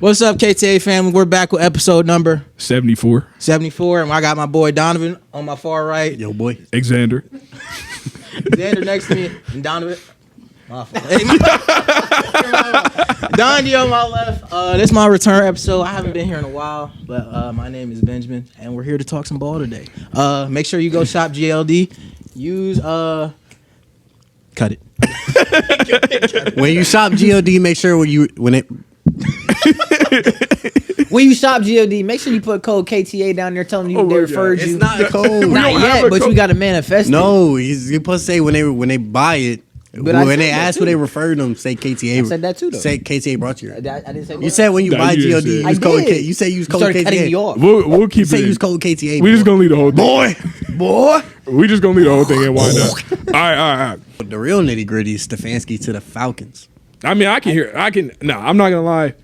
What's up, KTA family? We're back with episode number 74. 74, and I got my boy Donovan on my far right. Yo, boy. Xander. Xander next to me, and Donovan. My fault. Dondi on my left. This is my return episode. I haven't been here in a while, but my name is Benjamin, and we're here to talk some ball today. Make sure you go shop GLD. Use cut it. When you shop GLD, make sure when you shop GOD, make sure you put code KTA down there telling you they referred you. It's not a code. Not yet, but you got to manifest it. No, you're supposed to say when they buy it. But when they ask who they referred them, say KTA. I said that too, though. Say KTA brought you. I didn't say You said when you No, buy you GLD, didn't say use it. code I did. You say use You code started cutting me KTA. off. We'll keep You say it. use code KTA. We just gonna leave the whole thing. boy. We just gonna leave the whole thing and wind up. All right. The real nitty gritty is Stefanski to the Falcons. I mean, I'm not gonna lie.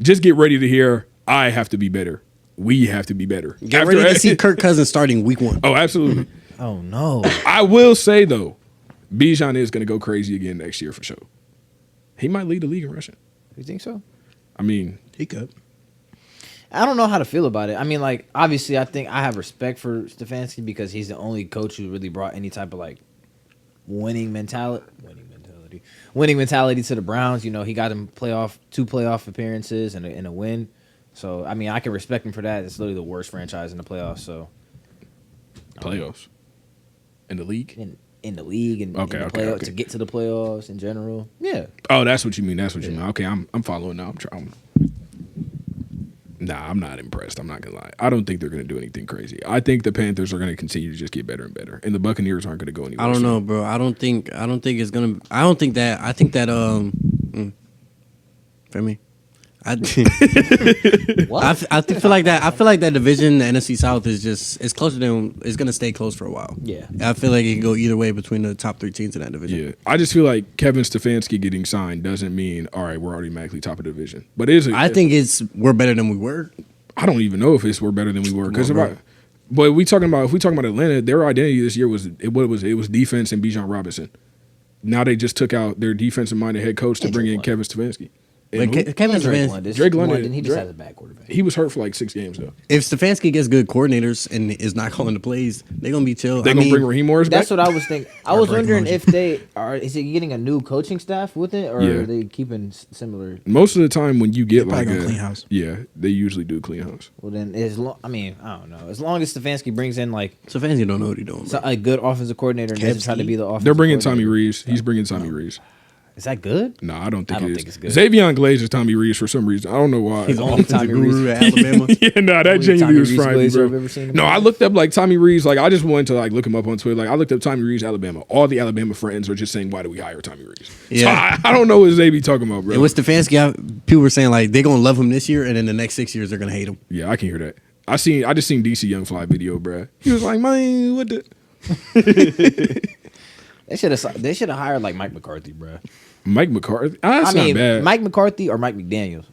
Just get ready to hear. I have to be better. We have to be better. Get ready to see Kirk Cousins starting week 1. Oh, absolutely. Oh, no. I will say though, Bijan is gonna go crazy again next year for sure. He might lead the league in rushing. You think so? I mean, He could. I don't know how to feel about it. I mean, like, obviously, I think I have respect for Stefanski because he's the only coach who really brought any type of, like, winning mentality to the Browns. You know, he got him two playoff appearances and a win. So, I mean, I can respect him for that. It's literally the worst franchise in the playoffs. So, playoffs in the league. in the league and in the playoffs, to get to the playoffs in general. Yeah. Oh, that's what you mean. That's what you mean. Okay, I'm following now. I'm trying. Nah, I'm not impressed. I'm not gonna lie. I don't think they're gonna do anything crazy. I think the Panthers are gonna continue to just get better and better, and the Buccaneers aren't gonna go anywhere. I don't know, bro. I think that. I think that. For me. What? I feel like that. I feel like that division, the NFC South, it's closer than it's gonna stay close for a while. Yeah. I feel like it can go either way between the top 3 teams in that division. Yeah, I just feel like Kevin Stefanski getting signed doesn't mean all right, we're automatically top of the division. But I think we're better than we were. I don't even know if we're better than we were because but if we talking about Atlanta, their identity this year was defense and Bijan Robinson. Now they just took out their defensive minded head coach to bring in Kevin Stefanski. Like Kevin Stefanski, Drake London, he just has a bad quarterback. He was hurt for like 6 games though. If Stefanski gets good coordinators and is not calling the plays, they're gonna be chill. They're gonna bring Raheem Morris back. That's what I was thinking. I was wondering if is he getting a new coaching staff with it, or are they keeping similar? Most of the time when you get like a clean house, yeah, they usually do clean house. Well, then I don't know. As long as Stefanski brings in Stefanski don't know what he's doing. a good offensive coordinator and doesn't try to be the offensive. They're bringing Tommy coordinator. Reeves. He's bringing Tommy Reeves. Is that good? No, I don't think it is. think it's good. Xavier Glaze is Tommy Reeves for some reason. I don't know why. He's only offensive Tommy guru Reeves. at Alabama. Yeah, no, that Only genuinely Tommy was Reeves frightening, Glazer I've bro. ever seen him No, in. I looked up like Tommy Reeves. Like I just wanted to like look him up on Twitter. Like I looked up Tommy Reeves, Alabama. All the Alabama friends are just saying, "Why do we hire Tommy Reeves?" Yeah. So I don't know what Xavier talking about, bro. And with Stefanski, people were saying like they're gonna love him this year, and then the next 6 years they're gonna hate him. Yeah, I can hear that. I just seen DC Young Fly video, bro. He was like, "Man, what the." They should have hired like Mike McCarthy, bro. Mike McCarthy. That's not bad. Mike McCarthy or Mike McDaniels.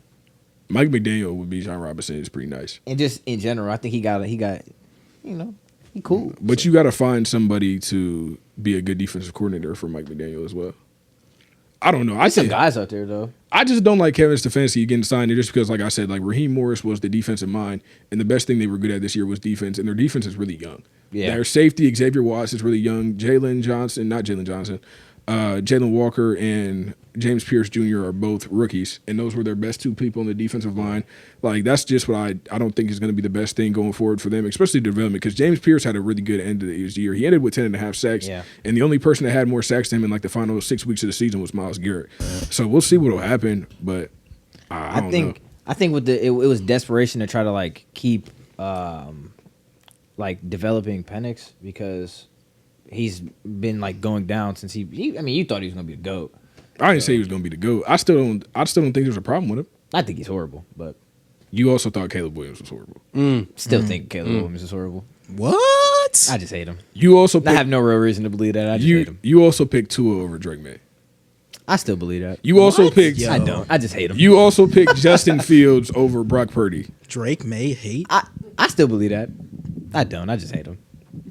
Mike McDaniel with Bijan Robinson is pretty nice. And just in general, I think he got he cool. But you got to find somebody to be a good defensive coordinator for Mike McDaniel as well. I don't know. There's some guys out there though. I just don't like Kevin Stefanski getting signed there just because, like I said, like Raheem Morris was the defensive mind, and the best thing they were good at this year was defense, and their defense is really young. Yeah. Their safety, Xavier Watts, is really young. Jalen Walker and James Pierce Jr. are both rookies, and those were their best 2 people on the defensive line. Like, that's just what I don't think is going to be the best thing going forward for them, especially development, because James Pierce had a really good end of the year. He ended with 10.5 sacks, and the only person that had more sacks than him in like the final 6 weeks of the season was Myles Garrett. So we'll see what will happen, but I don't know. I think with it was desperation to try to like keep like developing Penix because he's been like going down since I mean, you thought he was gonna be a GOAT. I didn't say he was going to be the GOAT. I still don't think there's a problem with him. I think he's horrible, but you also thought Caleb Williams was horrible. Still think Caleb Williams is horrible. What? I just hate him. You also I have no real reason to believe that. I just hate him. You also picked Tua over Drake May. I still believe that. You also picked. I don't. I just hate him. You also picked Justin Fields over Brock Purdy. Drake may hate. I still believe that. I don't. I just hate him.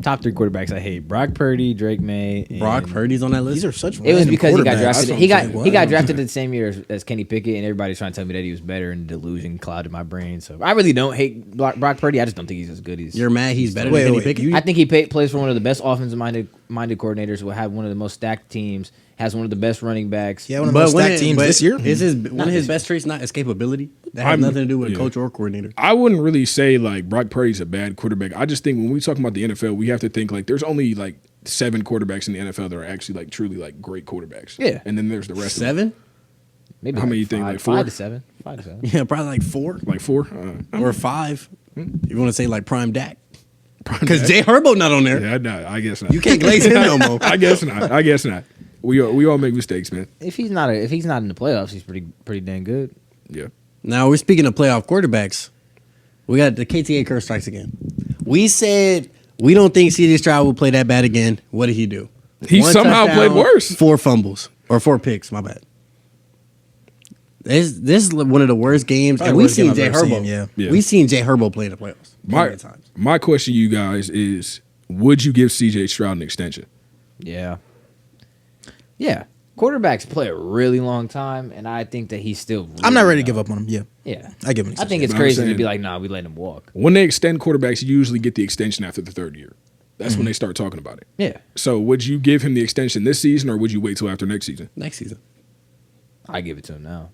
Top 3 quarterbacks I hate: Brock Purdy, Drake May. And Brock Purdy's on that list. These are such. It was because he got quarterbacks. drafted. That's He what got I'm saying. he got Wow. drafted the same year as Kenny Pickett, and everybody's trying to tell me that he was better, and delusion clouded my brain. So I really don't hate Brock Purdy. I just don't think he's as good as. You're mad he's better Wait, than Kenny wait, Pickett? you- I think he plays for one of the best offensive-minded coordinators. Will have one of the most stacked teams. Has one of the best running backs. Yeah, one of the most stacked teams this year. Is one of his best traits not escapability? That has nothing to do with a coach or coordinator. I wouldn't really say like Brock Purdy's a bad quarterback. I just think when we talk about the NFL, we have to think like there's only like 7 quarterbacks in the NFL that are actually like truly like great quarterbacks. Yeah. And then there's the rest of them. 7? Maybe How many you think, like 4? 5 to 7. 5 to 7. Yeah, probably like 4 Like 4? or 5. You want to say like prime Dak? Because Jay Herbo not on there. Yeah, no, I guess not. You can't glaze him no more. I guess not. I guess not. We all make mistakes, man. If he's not in the playoffs, he's pretty dang good. Yeah. Now we're speaking of playoff quarterbacks. We got the KTA curse strikes again. We said we don't think CJ Stroud will play that bad again. What did he do? He 1 somehow touchdown, played worse. 4 fumbles or 4 picks. My bad. This is one of the worst games, Probably and we've worst game seen I've Jay ever Herbo. seen, yeah. Yeah. We've seen Jay Herbo play in the playoffs plenty of times. My question to you guys is, would you give CJ Stroud an extension? Yeah. Yeah. Quarterbacks play a really long time, and I think that he's still. Really I'm not ready to give young. up on him. Yeah, Yeah. I give him. I think it's But I'm crazy to saying- be like, nah, we let him walk. When they extend quarterbacks, you usually get the extension after the 3rd year. That's when they start talking about it. Yeah. So would you give him the extension this season, or would you wait till after next season? Next season. I give it to him now.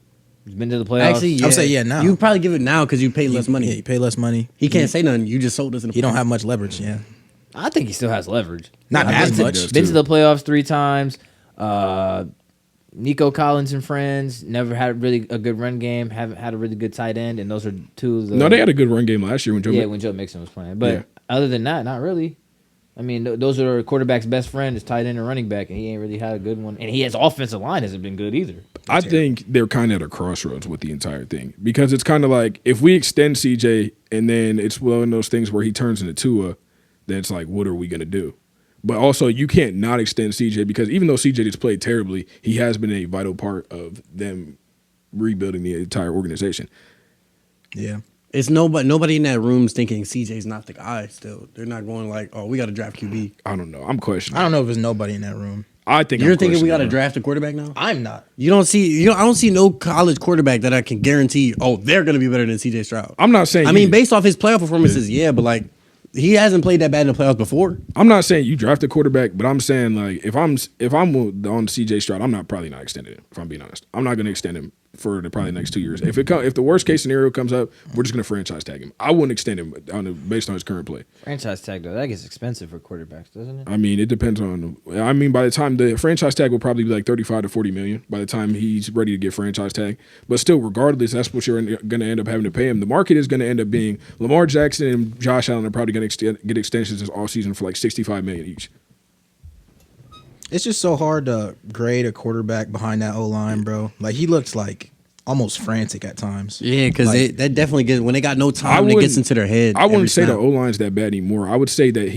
He's been to the playoffs. Actually, yeah. I would say yeah now. You probably give it now because you pay less money. Yeah, you pay less money. He can't say nothing. You just sold us in the He don't playoffs. have much leverage. Yeah, I think he still has leverage. Not I've as been to- much. Been to the playoffs 3 times. Nico Collins and friends never had really a good run game. Haven't had a really good tight end, and those are 2 of the. No, they had a good run game last year when Joe. when Joe Mixon was playing. But Yeah. other than that, not really. I mean, those are a quarterback's best friend is tight end and running back, and he ain't really had a good one. And his offensive line hasn't been good either. I think they're kind of at a crossroads with the entire thing because it's kind of like if we extend CJ and then it's one of those things where he turns into Tua, then it's like, what are we gonna do? But also, you can't not extend CJ because even though CJ just played terribly, he has been a vital part of them rebuilding the entire organization. yeah. It's nobody in that room's thinking CJ's not the guy still. They're not going like, oh, we got to draft QB. I don't know. I'm questioning. I don't know if there's nobody in that room. I think You're I'm thinking we got to questioning, draft a quarterback now? I'm not. I don't see no college quarterback that I can guarantee, oh, they're going to be better than CJ Stroud. I'm not saying. I mean, based off his playoff performances, yeah, but like he hasn't played that bad in the playoffs before. I'm not saying you draft a quarterback, but I'm saying like if I'm on CJ Stroud, I'm probably not extending him. If I'm being honest, I'm not going to extend him for probably the next 2 years. If the worst case scenario comes up, we're just going to franchise tag him. I wouldn't extend him based on his current play. Franchise tag, though, that gets expensive for quarterbacks, doesn't it? I mean, it depends on. I mean, by the time the franchise tag will probably be like 35 to 40 million by the time he's ready to get franchise tag. But still, regardless, that's what you're going to end up having to pay him. The market is going to end up being Lamar Jackson and Josh Allen are probably going to get extensions this offseason for like 65 million each. It's just so hard to grade a quarterback behind that O line, bro. Like he looks like almost frantic at times. Yeah, because Like- that definitely gets when they got no I time, it wouldn't- gets into their head. I wouldn't every say the snap. O line's that bad anymore. I would say that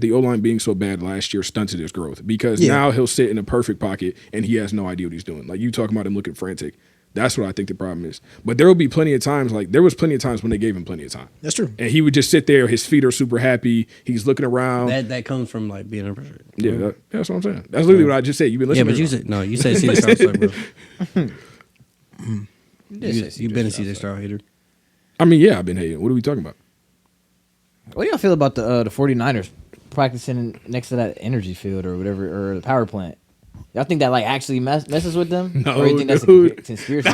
the O line being so bad last year stunted his growth because Yeah. now he'll sit in a perfect pocket and he has no idea what he's doing. Like you talking about him looking frantic. That's what I think the problem is. But there will be plenty of times, like there was plenty of times when they gave him plenty of time. That's true. And he would just sit there, his feet are super happy, he's looking around. That comes from like being under pressure. Yeah, that's what I'm saying. That's literally what I just said. You've been Yeah, listening. but you said no. You said CJ Stroud, sorry, bro. Just say You've been a Stroud, CJ Stroud hater. I mean, yeah, I've been hating. What are we talking about? What do y'all feel about the 49ers practicing next to that energy field or whatever, or the power plant? Y'all think that like actually messes with them? No, or you think that's a dude. conspiracy?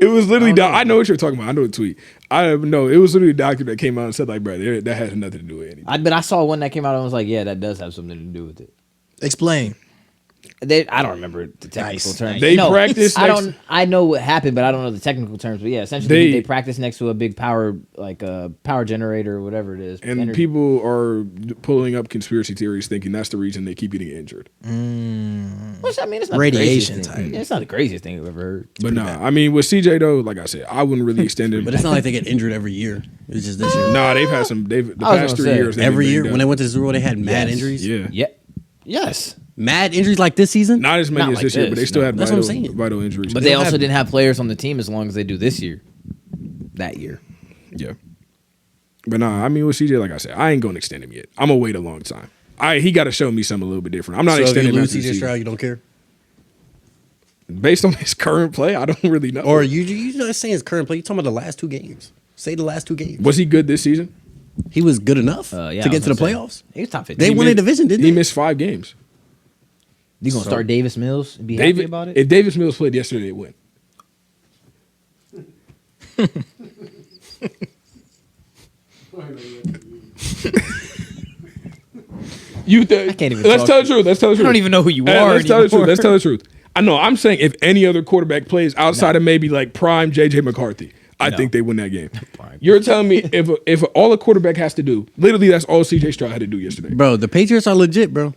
It was literally. I don't know. I know what you're talking about. I know the tweet. I know it was literally a doctor that came out and said like, bro, that has nothing to do with anything. But I saw one that came out and was like, yeah, that does have something to do with it. Explain. I don't remember the technical Nice. terms. They practice next- I know what happened, but I don't know the technical terms. But yeah, essentially They- they practice next to a big power power generator or whatever it is. And Energy. people are pulling up conspiracy theories, thinking that's the reason they keep getting injured. Which, I mean, it's not Radiation the craziest type. thing. Yeah, it's not the craziest thing I've ever heard. But nah, I mean, with CJ though, like I said, I wouldn't really extend him. But it's not like they get injured every year. It's just this year. Nah, they've had some. The I was past gonna 3 say, years, they've Every been year banged when they up. went to the Super Bowl, they had mad Yes. injuries. Yeah, Yeah. Yes. Mad injuries like this season. not as many Not as like this year, but this, they still no. had That's what I'm vital, saying. vital injuries. But They they don't also have- didn't have players on the team as long as they do this year. That year. yeah. But nah, I mean with CJ, like I said, I ain't gonna extend him yet. I'm gonna wait a long time. He got to show me something a little bit different. I'm not So if you extending him lose after the CJ season. Stroud, you don't care? Based on his current play, I don't really know. Or you're not saying his current play. You're talking about the last 2 games. Say the last 2 games. Was he good this season? He was good enough Yeah, to I get to was the gonna playoffs. He was top 50. They won a division, didn't He they? missed 5 games. You gonna start Davis Mills and be happy about it? If Davis Mills played yesterday, they win. I can't even Let's talk tell the to truth. Let's tell the truth. I don't even know who you are Let's tell the truth. anymore. Let's tell the truth. I know. I'm saying if any other quarterback plays outside of maybe like prime JJ McCarthy, I think they win that game. Prime. You're telling me if all a quarterback has to do, literally that's all CJ Stroud had to do yesterday. Bro, the Patriots are legit, bro.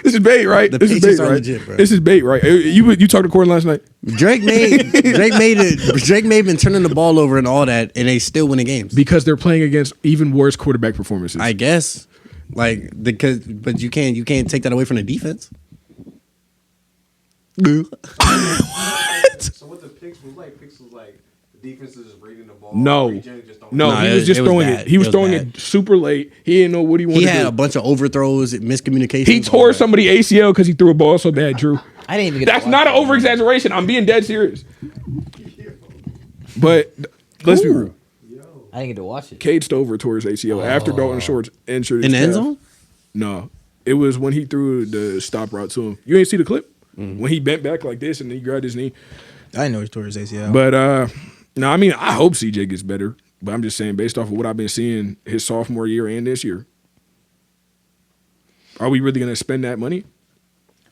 This is bait, right? The This is Patriots bait, are right? legit, bro. This is bait, right? You talked to Corey last night. Drake may been turning the ball over and all that, and they still winning games. Because they're playing against even worse quarterback performances. I guess, but you can't take that away from the defense. So what the picks was like? Picks was like the defense is just reading the ball. No. Ray J just don't No, he was just it was throwing bad. it. He was It was throwing bad. it super late. He didn't know what he wanted He to had do. a bunch of overthrows, miscommunication. He tore somebody ACL because he threw a ball so bad, Drew. I didn't even get. That's not an over exaggeration. I'm being dead serious. But let's be real. I didn't get to watch it. Cade Stover tore his ACL after Dalton Schultz injured his in the end calf. zone. No, it was when he threw the stop route to him. You ain't see the clip when he bent back like this and he grabbed his knee. I didn't know he tore his ACL. But no, I mean I hope CJ gets better. But I'm just saying based off of what I've been seeing his sophomore year and this year, are we really gonna spend that money?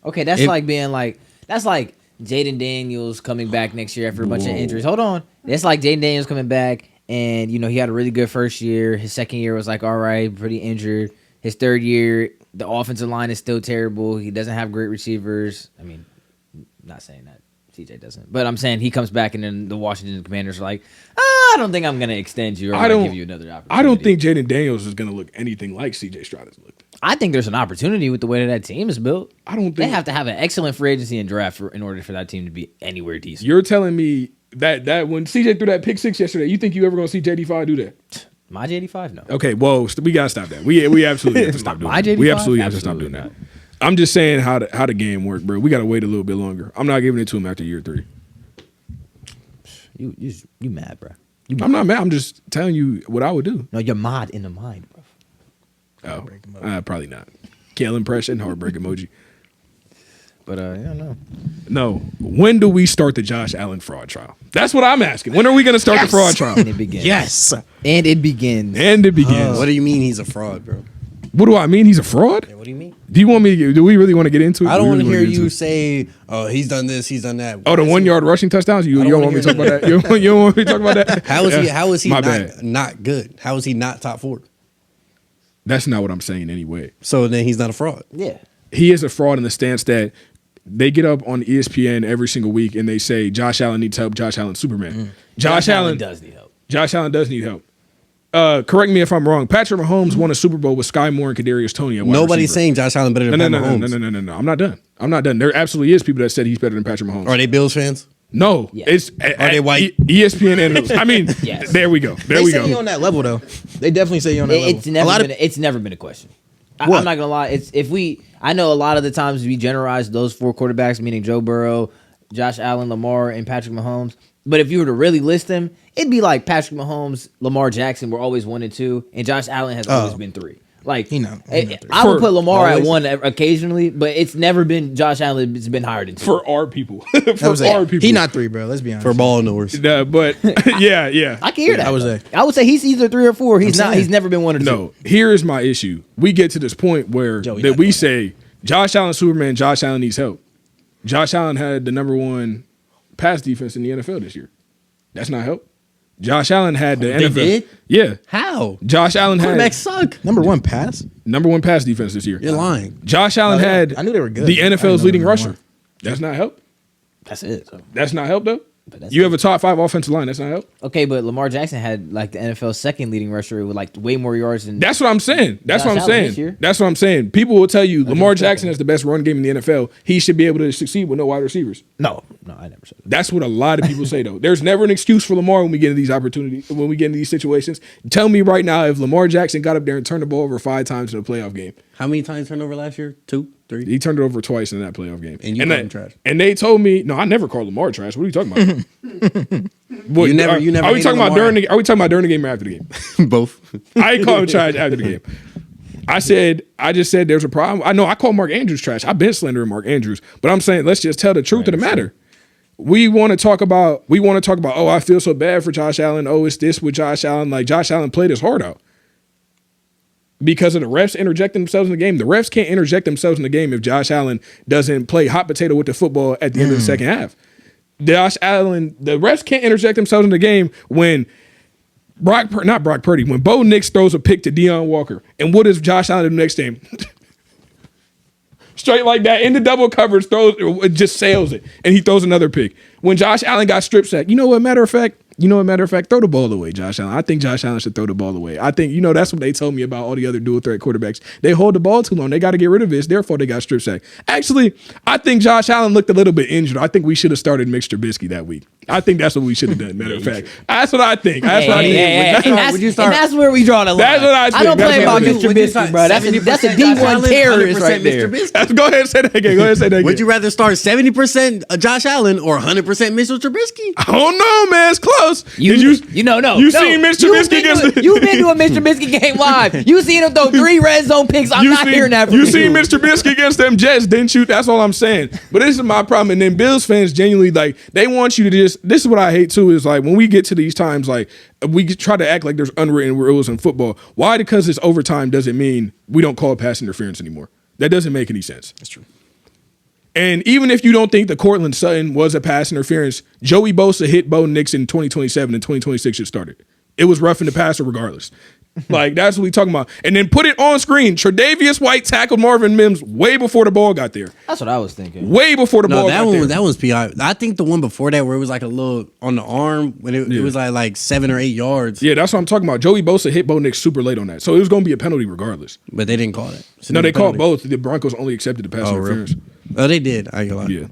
Okay, that's like Jaden Daniels coming back next year after a bunch of injuries. Hold on, that's like Jaden Daniels coming back, and he had a really good first year. His second year was like all right, pretty injured. His third year, the offensive line is still terrible. He doesn't have great receivers. I mean, not saying that CJ doesn't, but I'm saying he comes back, and then the Washington Commanders are like, I don't think I'm going to extend you or I'm going to give you another opportunity. I don't think Jaden Daniels is going to look anything like CJ Stroud has looked. I think there's an opportunity with the way that team is built. I don't think They have to have an excellent free agency and draft in order for that team to be anywhere decent. You're telling me that when CJ threw that pick 6 yesterday, you think you ever going to see JD5 do that? My JD5, no. Okay, well, we got to stop that. We absolutely have to stop doing My that. We JD5? absolutely have to stop doing Absolutely that. I'm just saying how the game worked, bro. We got to wait a little bit longer. I'm not giving it to him after year 3. You mad, bro. I'm not mad. I'm just telling you what I would do. No, you're mad in the mind, bro. Oh, probably not. Kale impression, heartbreak emoji. But yeah, no. No. When do we start the Josh Allen fraud trial? That's what I'm asking. When are we going to start the fraud trial? And it begins. yes. And it begins. And it begins. What do you mean he's a fraud, bro? What do I mean? He's a fraud? What do you mean? Do we really want to get into it? I don't Do we want to really hear get into you it? say, "Oh, he's done this, he's done that." Oh, the 1 yard rushing touchdowns? You I don't don't want me to wanna talk hear about that? You don't want me to talk about that? How is he My bad. not good? How is he not top 4? That's not what I'm saying anyway. So then he's not a fraud. Yeah. He is a fraud in the stance that they get up on ESPN every single week and they say Josh Allen needs help. Josh Allen's Superman. Josh Allen does need help. Josh Allen does need help. Correct me if I'm wrong. Patrick Mahomes won a Super Bowl with Sky Moore and Kadarius Toney. at wide Nobody's receiver. saying Josh Allen better than Pat Mahomes. No. I'm not done. There absolutely is people that said he's better than Patrick Mahomes. Are they Bills fans? No, Yeah. it's Are they white? ESPN analysts. I mean, Yes. there we go. There They we say you go. on that level though. They definitely say you on that It's level. never been a question. What? I'm not gonna lie. I know a lot of the times we generalize those 4 quarterbacks, meaning Joe Burrow, Josh Allen, Lamar, and Patrick Mahomes. But if you were to really list them, it'd be like Patrick Mahomes, Lamar Jackson were always 1 and 2, and Josh Allen has always been 3. Like He not 3. I would put Lamar always. at 1 occasionally, but it's never been Josh Allen. It's been higher than 2. For our people. I For was our like, people. he not 3, bro. Let's be honest. For ball knowers. But yeah. I can hear that. I would though. say. I would say he's either 3 or 4. He's I'm not. saying. He's never been 1 or 2. No, here's my issue. We get to this point where Joey that not we doing say Josh Allen Superman, Josh Allen needs help. Josh Allen had the #1 pass defense in the NFL this year. That's not help. Josh Allen had the NFL. did? Yeah. How? Josh Allen had Quarterbacks suck. #1 pass. #1 pass defense this year. You're lying. Josh Allen Oh, yeah. had I knew they were good. the I didn't NFL's know leading they were rusher. #1. That's not help. That's it. So. That's not help though. You have a top 5 offensive line. That's not help. Okay, but Lamar Jackson had like the NFL's second leading rusher with like way more yards than. That's what I'm saying. That's Josh what I'm Allen this saying. year. That's what I'm saying. People will tell you Lamar Jackson has the best run game in the NFL. He should be able to succeed with no wide receivers. No, I never said that. That's what a lot of people say, though. There's never an excuse for Lamar when we get into these opportunities, when we get into these situations. Tell me right now if Lamar Jackson got up there and turned the ball over 5 times in a playoff game. How many times turned over last year? 2, 3? He turned it over twice in that playoff game. And you called him trash. And they told me, no, I never called Lamar trash. What are you talking about? What, You never Are we hated talking about Lamar. during the? Are we talking about during the game or after the game? Both. I ain't call him trash after the game. I just said there's a problem. I know I call Mark Andrews trash. I've been slandering Mark Andrews, but I'm saying let's just tell the truth of the matter. We want to talk about. Oh, I feel so bad for Josh Allen. Oh, it's this with Josh Allen. Like Josh Allen played his heart out because of the refs interjecting themselves in the game. The refs can't interject themselves in the game if Josh Allen doesn't play hot potato with the football at the end of the second half. Josh Allen, the refs can't interject themselves in the game when not Brock Purdy, when Bo Nix throws a pick to Deion Walker. And what does Josh Allen do the next game? Straight like that, in the double coverage, just sails it, and he throws another pick. When Josh Allen got strip sacked, matter of fact, throw the ball away, Josh Allen. I think Josh Allen should throw the ball away. I think, that's what they told me about all the other dual threat quarterbacks. They hold the ball too long. They got to get rid of it. It's their fault they got strip sacked. Actually, I think Josh Allen looked a little bit injured. I think we should have started Mitch Trubisky that week. I think that's what we should have done, matter of fact. That's what I think. That's what I think. And that's where we draw the line. That's what I think. I don't That's play what I about think. Mr. Trubisky, bro. That's a D1 terrorist right there. Go ahead and say that again. Would you rather start 70% Josh Allen or 100% Mitchell Trubisky? I don't know, man. It's close. You seen Mr. Trubisky against You've been to a Mr. Trubisky game live. You seen him throw 3 red zone picks. I'm not hearing that from you. You seen Mr. Trubisky against them Jets, didn't you? That's all I'm saying. But this is my problem. And then Bills fans genuinely, like, they want you to this is what I hate too, is like when we get to these times, like we try to act like there's unwritten rules in football. Why? Because it's overtime doesn't mean we don't call pass interference anymore. That doesn't make any sense. That's true. And even if you don't think the Cortland Sutton was a pass interference, Joey Bosa hit Bo Nix in 2027 and 2026 should started. It was roughing the passer regardless. Like, that's what we talking about. And then put it on screen. Tre'Davious White tackled Marvin Mims way before the ball got there. That's what I was thinking. Way before the ball got there. That one's PI. I think the one before that where it was like a little on the arm when it was like 7 or 8 yards. Yeah, that's what I'm talking about. Joey Bosa hit Bo Nix super late on that. So it was going to be a penalty regardless. But they didn't call it. So No, they called both. The Broncos only accepted the pass interference. Oh, they did. I ain't gonna lie. Yeah.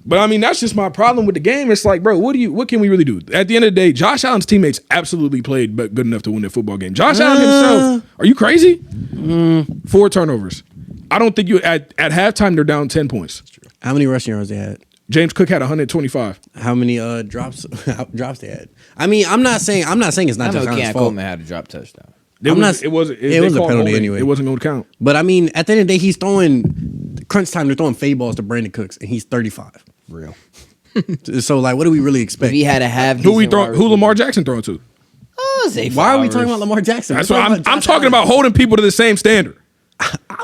But I mean, that's just my problem with the game. It's like, bro, what can we really do? At the end of the day, Josh Allen's teammates absolutely played but good enough to win the football game. Josh Allen himself, are you crazy? 4 turnovers. I don't think at halftime they're down 10 points. How many rushing yards they had? James Cook had 125. How many drops they had? I mean, I'm not saying it's not I Josh know Allen's Cam fault. Coleman had a drop touchdown. It was a penalty anyway. It wasn't going to count. But I mean, at the end of the day, he's throwing crunch time. They're throwing fade balls to Brandon Cooks, and he's 35. Real. So like, what do we really expect? If he had to have Who Lamar Jackson throwing to? Why are we talking about Lamar Jackson? That's what I'm talking about. Holding people to the same standard.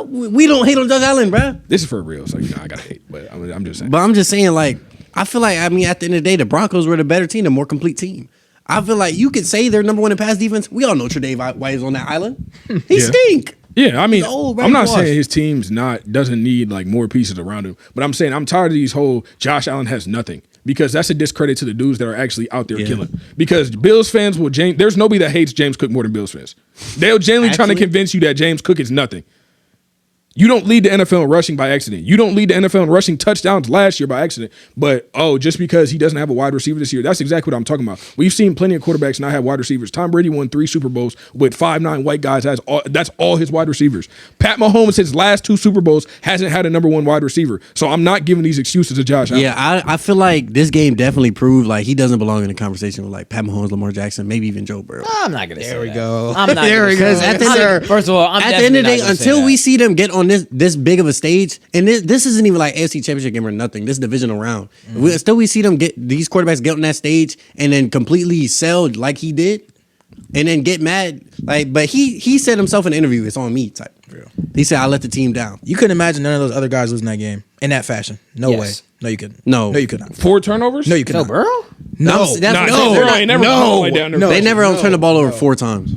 We don't hate on Josh Allen, bro. This is for real, so I gotta hate. But I'm just saying. But I'm just saying, like, I feel like, I mean, at the end of the day, the Broncos were the better team, the more complete team. I feel like you could say they're number 1 in pass defense. We all know Tre'Davious White is on that island. He stink. Yeah, I mean, old, I'm not washed. saying his team's doesn't need like more pieces around him, but I'm saying I'm tired of these whole Josh Allen has nothing, because that's a discredit to the dudes that are actually out there killing. Because Bills fans there's nobody that hates James Cook more than Bills fans. They're genuinely trying to convince you that James Cook is nothing. You don't lead the NFL in rushing by accident. You don't lead the NFL in rushing touchdowns last year by accident. But, just because he doesn't have a wide receiver this year, that's exactly what I'm talking about. We've seen plenty of quarterbacks not have wide receivers. Tom Brady won 3 Super Bowls with 5'9" white guys. That's all his wide receivers. Pat Mahomes, his last 2 Super Bowls, hasn't had a number 1 wide receiver. So I'm not giving these excuses to Josh Allen. Yeah, I feel like this game definitely proved like he doesn't belong in the conversation with like Pat Mahomes, Lamar Jackson, maybe even Joe Burrow. I'm not gonna say There we that. go. I'm not There we go. First of all, I'm at the end of the day, definitely not gonna say until that. we see them get on this big of a stage, and this isn't even like AFC Championship game or nothing. This is divisional round. Until we see them these quarterbacks get on that stage and then completely sell like he did, and then get mad. Like, but he said himself in an interview, "It's on me." Type. He said, "I let the team down." You couldn't imagine none of those other guys losing that game in that fashion. No Yes. way. No, you couldn't. No. you could not. 4 turnovers? No, you could Joe not. Burrow? No, That's- They never no. all the way down there. They never turned the ball over 4 times.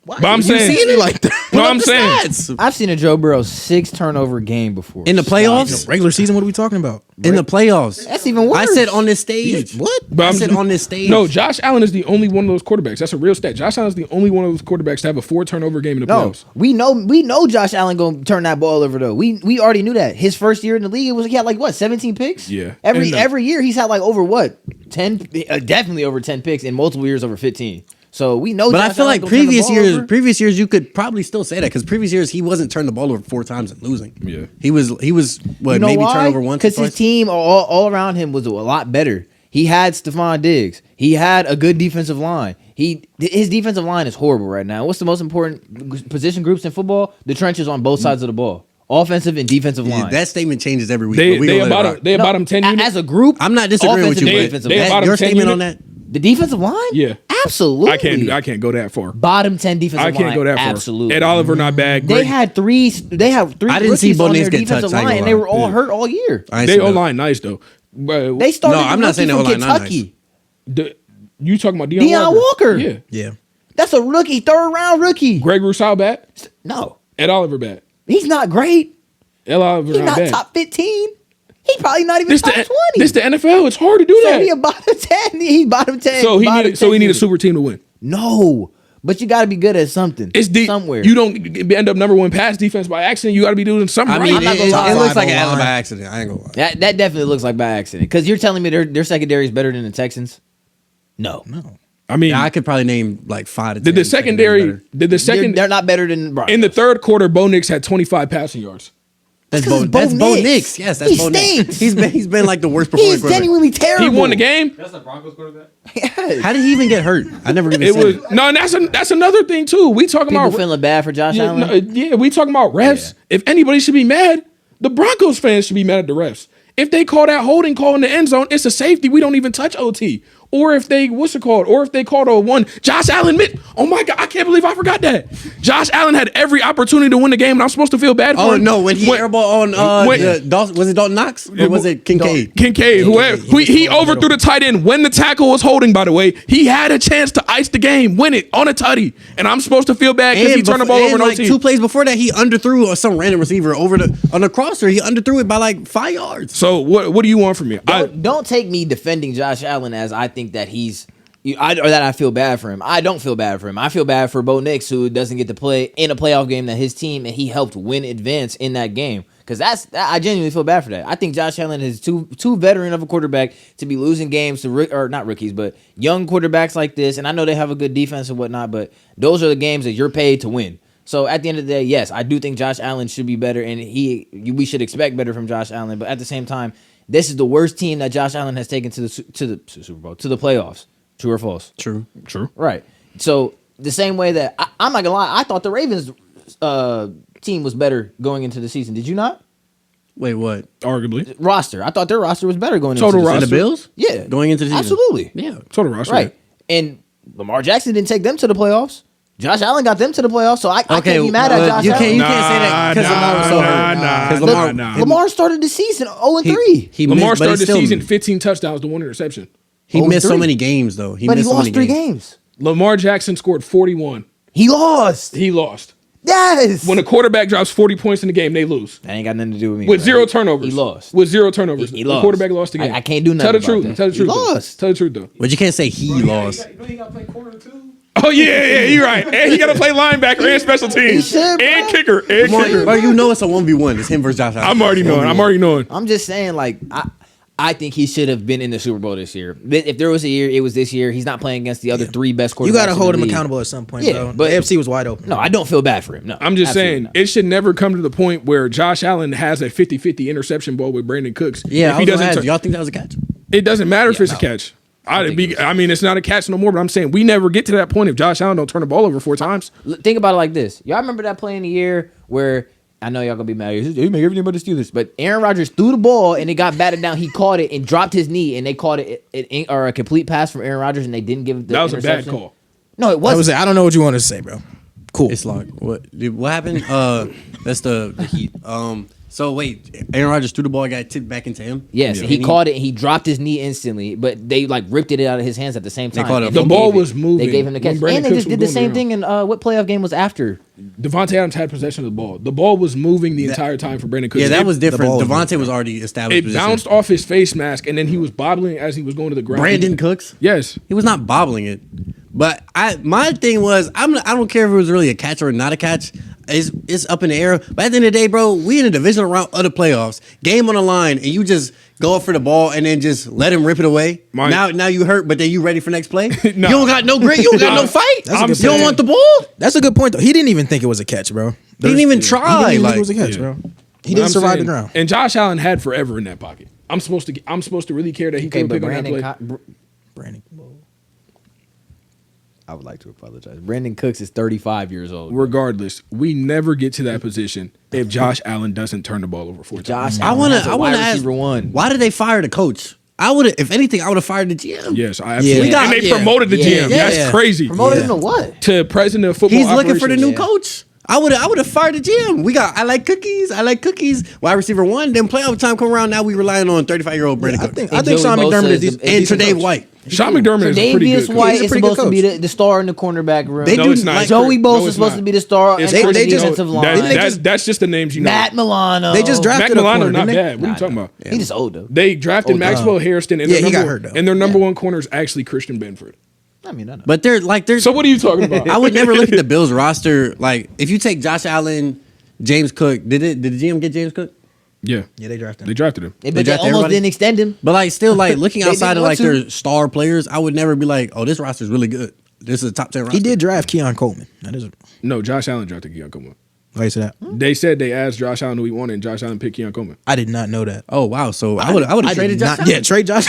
But I'm You saying, seeing it like that? no, I'm saying, Stats. I've seen a Joe Burrow 6 turnover game before. In the playoffs? Regular season, what are we talking about? In the playoffs. That's even worse. I said on this stage. What? but I I'm said just- on this stage. No, Josh Allen is the only one of those quarterbacks. That's a real stat. Josh Allen is the only one of those quarterbacks to have a 4 turnover game in the No, playoffs. we know Josh Allen gonna turn that ball over though. We already knew that. His first year in the league, he had like what 17 picks. Yeah. Every And, every year he's had like over what 10, definitely over 10 picks in multiple years over 15. So we know. But Josh I feel Allen like gonna turn the ball over. previous years, you could probably still say that because previous years he wasn't turned the ball over 4 times and losing. Yeah. he was what You know maybe why? turn over once. Because his team all around him was a lot better. He had Stephon Diggs. He had a good defensive line. His defensive line is horrible right now. What's the most important position groups in football? The trenches on both sides of the ball, offensive and defensive line. That statement changes every week. They but we gonna let it rock. about him 10 units. as a group. I'm not disagreeing with offensive you, and but defensive they line. about him your 10 statement on unit? that. The defensive line? Yeah. Absolutely. I can't go that far. Bottom 10 defensive line. I can't go that far. Absolutely. Ed Oliver not bad. They Greg, had three I didn't see rookies Bo on Nix their get defensive touched, I ain't line, gonna and they were lie. all Yeah. hurt all year. I ain't they seen O that. line nice though. But They started No, I'm the not saying rookie the from O-line not nice. Kentucky. you talking about Deion Walker. Yeah. Yeah. That's a rookie, 3rd round rookie. Greg Rousseau bad. No, Ed Oliver bad. he's not great. Ed Oliver He's not not bad. top 15. He's probably not even This top the 20. this the NFL. It's hard to do So he a that. bottom 10. He's bottom 10. So he bottom need 10 a unit. super team to win. No, but you got to be good at something. It's deep. somewhere. You don't end up number 1 pass defense by accident. You got to be doing something I right. mean, I'm not it, gonna lie. it looks like an O-line. Alabama accident. I ain't gonna lie. that definitely looks like by accident. Because you're telling me their secondary is better than the Texans? No. I mean, Yeah, I could probably name like 5 to 10. did the secondary? better. Did the second They're not better than Broncos. in the 3rd quarter? Bo Nix had 25 passing yards. That's Because Bo. it's That's Bo Bo Nix. Nix. Yes, that's He Bo Nix. stinks. He's been like the worst performing He's quarterback. genuinely terrible. He won the game. That's the Broncos quarterback. Yes. How did he even get hurt? I never even It said was it. no, and that's another thing too. We talking People about feeling bad for Josh yeah, Allen. no, yeah, we talking about refs. If anybody should be mad, the Broncos fans should be mad at the refs. If they call that holding call in the end zone, it's a safety. We don't even touch OT. Or if they or if they called a 1, Josh Allen oh my God, I can't believe I forgot that. Josh Allen had every opportunity to win the game, and I'm supposed to feel bad for Oh him. no! When he airball on was it Dalton Knox or was it Kincaid? Kincaid, he overthrew the tight end when the tackle was holding, by the way. He had a chance to ice the game, win it on a tutty. And I'm supposed to feel bad because he turned the ball over in like OT. 2 plays before that, he underthrew some random receiver on the crosser. He underthrew it by like 5 yards. So what do you want from me? Don't take me defending Josh Allen as I think that or that I feel bad for him. I don't feel bad for him. I feel bad for Bo Nix, who doesn't get to play in a playoff game that his team and he helped win advance in that game. Because I genuinely feel bad for that. I think Josh Allen is too veteran of a quarterback to be losing games to or not rookies, but young quarterbacks like this. And I know they have a good defense and whatnot, but those are the games that you're paid to win. So at the end of the day, yes, I do think Josh Allen should be better, and we should expect better from Josh Allen. But at the same time, this is the worst team that Josh Allen has taken to the Super Bowl, to the playoffs. True or false? True. Right. So the same way that I'm not gonna lie, I thought the Ravens team was better going into the season. Did you not? Wait, what? Arguably. Roster. I thought their roster was better going Total into the And season. the Bills? Yeah. Going into the season. Absolutely. Yeah. Total roster. Right. And Lamar Jackson didn't take them to the playoffs. Josh Allen got them to the playoffs, so I can't be mad at Josh you Allen. can't say that because Lamar was so hurt. 'Cause Lamar started the season 0-3. He Lamar missed, but started he the still, season 15 touchdowns to 1 interception. He missed so 0-3. many games though. But he missed so lost many 3 games. Lamar Jackson scored 41. He lost. He lost. Yes. When a quarterback drops 40 points in the game, they lose. That ain't got nothing to do with me. With bro. 0 turnovers. He lost. With 0 turnovers. He The lost. quarterback lost the game. I can't do Tell nothing the truth. about that. Tell the He truth. though. lost. Tell the truth, though. But you can't say he lost. You know he got to play corner too. Oh, yeah, you're right. And he got to play linebacker and special teams. should, bro. And kicker. And kicker. Bro, you know it's a 1v1. It's him versus Josh Allen. I'm already knowing. I'm just saying, like, I think he should have been in the Super Bowl this year. If there was a year, it was this year. He's not playing against the other 3 best quarterbacks. You got to in hold the him league. accountable at some point, Yeah, bro. but- the AFC was wide open. No, I don't feel bad for him. No, I'm just absolutely saying, not. it should never come to the point where Josh Allen has a 50-50 interception ball with Brandon Cooks. Yeah, If I he was gonna doesn't ask, turn- y'all think that was a catch? It doesn't matter if it's a no. catch. I mean, it's not a catch no more, but I'm saying we never get to that point if Josh Allen don't turn the ball over 4 times. Think about it like this. Y'all remember that play in the year where I know y'all gonna be mad. He make everything but the Steelers. But Aaron Rodgers threw the ball and it got batted down. He caught it and dropped his knee, and they called it or a complete pass from Aaron Rodgers, and they didn't give the That was a bad interception. call. No, it I wasn't. don't know what you want to say, bro. Cool. It's like what happened? That's the Heat. So wait, Aaron Rodgers threw the ball, got tipped back into him. Yes, Yeah. he caught it. He dropped his knee instantly, but they like ripped it out of his hands at the same time. called it And a they The ball gave it- was moving. They gave him the when catch, Brandon and they Cooks just was did the going same around. thing in what playoff game was after? Devontae Adams had possession of the ball. The ball was moving the entire time for Brandon Cooks. Yeah, that was different. ball was Devontae was already established. It position. bounced off his face mask, and then he was bobbling as he was going to the ground. Brandon Cooks. Yes. He was not bobbling it. But my thing was I don't care if it was really a catch or not a catch. It's up in the air. But at the end of the day, bro, we in a divisional round of the playoffs. Game on the line, and you just go up for the ball and then just let him rip it away. Now you hurt, but then you ready for next play? You don't got no grit. You don't got no fight. That's a good You don't point. want the ball. That's a good point though. He didn't even think it was a catch, bro. He didn't even try. He didn't even Like, think it was a catch, Yeah. bro. He But didn't I'm survive the saying- ground. And Josh Allen had forever in that pocket. I'm supposed to really care that he Okay, couldn't but pick on that Brandon. play. Brandon. I would like to apologize. Brandon Cooks is 35 years old. Regardless, we never get to that position if Josh Allen doesn't turn the ball over 4 Josh, times. I want Allen's a to wide ask, receiver one. why did they fire the coach? If anything, I would have fired the GM. Yes, I absolutely. Yeah. And they Yeah. promoted the GM. Yeah. That's Yeah. crazy. Promoted Yeah. him to what? To president of football. He's looking for the new Yeah. coach. I would have fired the GM. I like cookies. Wide receiver one. Then playoff time come around. Now we relying on 35-year-old Brandon I Cooks think And Sean Joey McDermott Bosa is is a the- and decent Tre'Davious coach. White. Sean McDermott is a pretty Tre'Davious good coach. White He's a is pretty supposed good to be coach. the star in the cornerback room. They No, do it's not. like Joey No, Bosa it's is supposed not. to be the star It's and crazy. the they just- defensive line. didn't they That's just the names you know. Matt Milano. They just Mac drafted a Milano corner, not didn't they? bad. What are you talking about? He just old though. They drafted Oh, Maxwell Harrison, and Yeah, their he got number- hurt, though. And their number one corner is actually Christian Benford. I mean, I know. But they're So what are you talking about? I would never look at the Bills roster like if you take Josh Allen, James Cook. Did the GM get James Cook? Yeah, Yeah, they drafted they him. drafted him. But they draft almost everybody? didn't extend him. But like still like looking They outside didn't of like want to. their star players, I would never be like, oh, this roster's really good. This is a top 10 roster. He did draft Keon Coleman. That is. No, Josh Allen drafted Keon Coleman. Why you say that? They said they asked Josh Allen who he wanted, and Josh Allen picked Keon Coleman. I did not know that. Oh wow! So I would have traded Josh Allen. Yeah, trade Josh.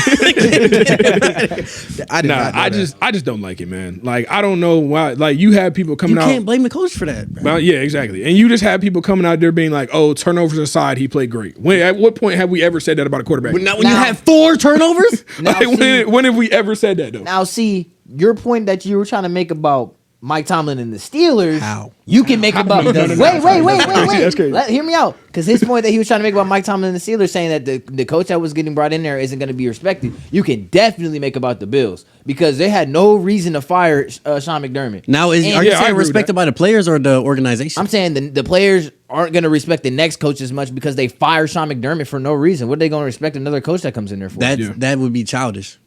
I did Nah, not know I that. just don't like it, man. Like I don't know why. Like you have people You coming out. can't blame the coach for that. Bro. Well, yeah, exactly. And you just have people coming out there being like, "Oh, turnovers aside, he played great." At what point have we ever said that about a quarterback? But not when you Now- have 4 turnovers. Now, Like, see- when have we ever said that though? Now, see, your point that you were trying to make about Mike Tomlin and the Steelers, How? you can make about. No, no, no, Wait. That's crazy. Hear me out. Because his point that he was trying to make about Mike Tomlin and the Steelers, saying that the coach that was getting brought in there isn't going to be respected, you can definitely make about the Bills because they had no reason to fire Sean McDermott. Now, are you Yeah, I agree saying with respected that. by the players or the organization? I'm saying the players aren't going to respect the next coach as much because they fire Sean McDermott for no reason. What are they going to respect another coach that comes in there for? Yeah. That would be childish.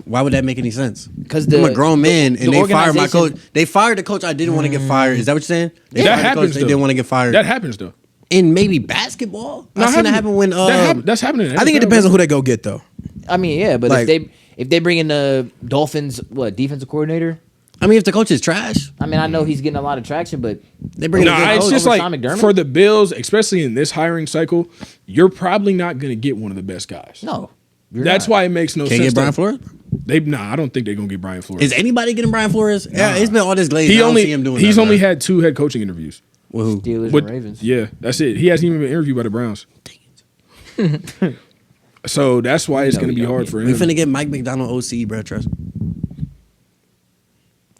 Why would that make any sense? 'Cause I'm a the- grown man the and they fired my organization- coach. They fired the coach I didn't want to get fired. Is that what you're saying? They That fired the happens. coach they though. didn't want to get fired. That happens though. In maybe basketball. No, I've seen that happen when that's happening. in I think it NFL, depends on who they go get though. I mean, yeah, but Like- if they bring in the Dolphins, defensive coordinator? I mean, if the coach is trash, I mean, I know he's getting a lot of traction, but they bring in a No, good it's coach. just over like Sean McDermott? for the Bills, especially in this hiring cycle, you're probably not going to get one of the best guys. no. you're That's not. why it makes no Can't sense. get Brian that- Flores. I don't think they're going to get Brian Flores. Is anybody getting Brian Flores? Yeah, it's been all this glaze. I He don't only see him doing he's that, only bro. had 2 head coaching interviews. With who? Steelers With- and Ravens. Yeah, that's it. He hasn't even been interviewed by the Browns. So that's why it's going to be hard for We him. finna get Mike McDonald OC, bro. Trust me.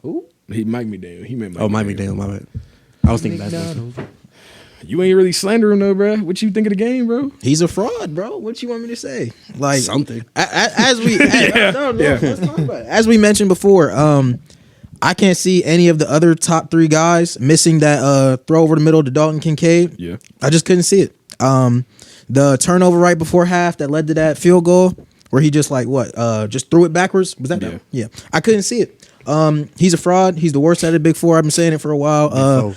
Who? He Mike McDaniel. He meant Mike. Oh, Mike McDaniel. McDaniel, my bad. I was thinking basketball. You ain't really slander him though, bro. What you think of the game, bro? He's a fraud, bro. What you want me to say? Like Something. As we no, Yeah. let's talk about it. As we mentioned before, I can't see any of the other top 3 guys missing that throw over the middle to Dalton Kincaid. Yeah. I just couldn't see it. The turnover right before half that led to that field goal where he just just threw it backwards. Was that? Yeah. Yeah. I couldn't see it. He's a fraud. He's the worst out of the Big Four. I've been saying it for a while.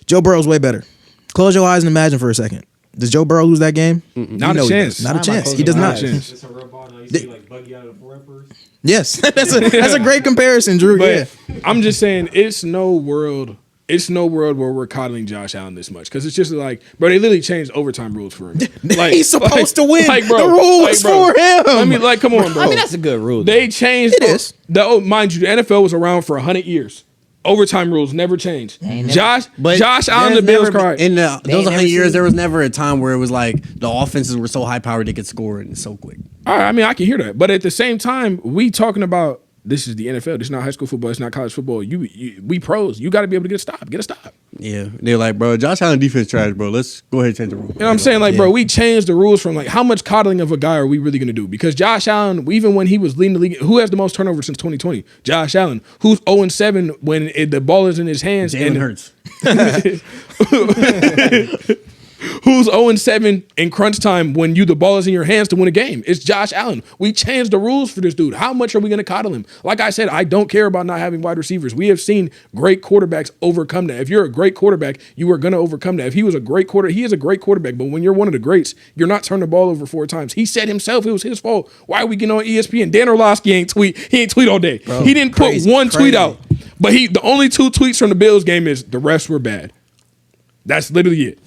Joe Burrow's way better. Close your eyes and imagine for a second. Does Joe Burrow lose that game? Not You know a he chance. does. Not a Why am I chance. closing He does my not. eyes? Chance. It's a rub on. I used to see like Buggy out of the Four Emperors. Yes, that's a great comparison, Drew. But Yeah. I'm just saying, it's no world where we're coddling Josh Allen this much because it's just like, bro, they literally changed overtime rules for him. Like, He's supposed to win. Like, bro, The rule is bro, for him. I mean, like, come on, bro. I mean, that's a good rule. They changed. It is. Mind you, the NFL was around for 100 years. Overtime rules never changed. Josh Allen, the there's Bills never been- cried. In They those ain't never 100 years, seen- there was never a time where it was like the offenses were so high powered they could score and so quick. All right, I mean, I can hear that, but at the same time, we talking about this is the NFL. This is not high school football. It's not college football. We pros. You got to be able to get a stop. Get a stop. Yeah, they're like, bro, Josh Allen defense trash, bro. Let's go ahead and change the rule. You know what I'm saying? Like, bro, we changed the rules from like how much coddling of a guy are we really going to do? Because Josh Allen, even when he was leading the league, who has the most turnovers since 2020? Josh Allen, who's 0-7 when the ball is in his hands. Jalen Hurts. Who's 0-7 in crunch time when the ball is in your hands to win a game? It's Josh Allen. We changed the rules for this dude. How much are we going to coddle him? Like I said, I don't care about not having wide receivers. We have seen great quarterbacks overcome that. If you're a great quarterback, you are going to overcome that. If he was a great he is a great quarterback, but when you're one of the greats, you're not turning the ball over 4 times. He said himself it was his fault. Why are we getting on ESPN? Dan Orlovsky ain't tweet all day. Bro, he didn't put one tweet out. But the only 2 tweets from the Bills game is the refs were bad. That's literally it.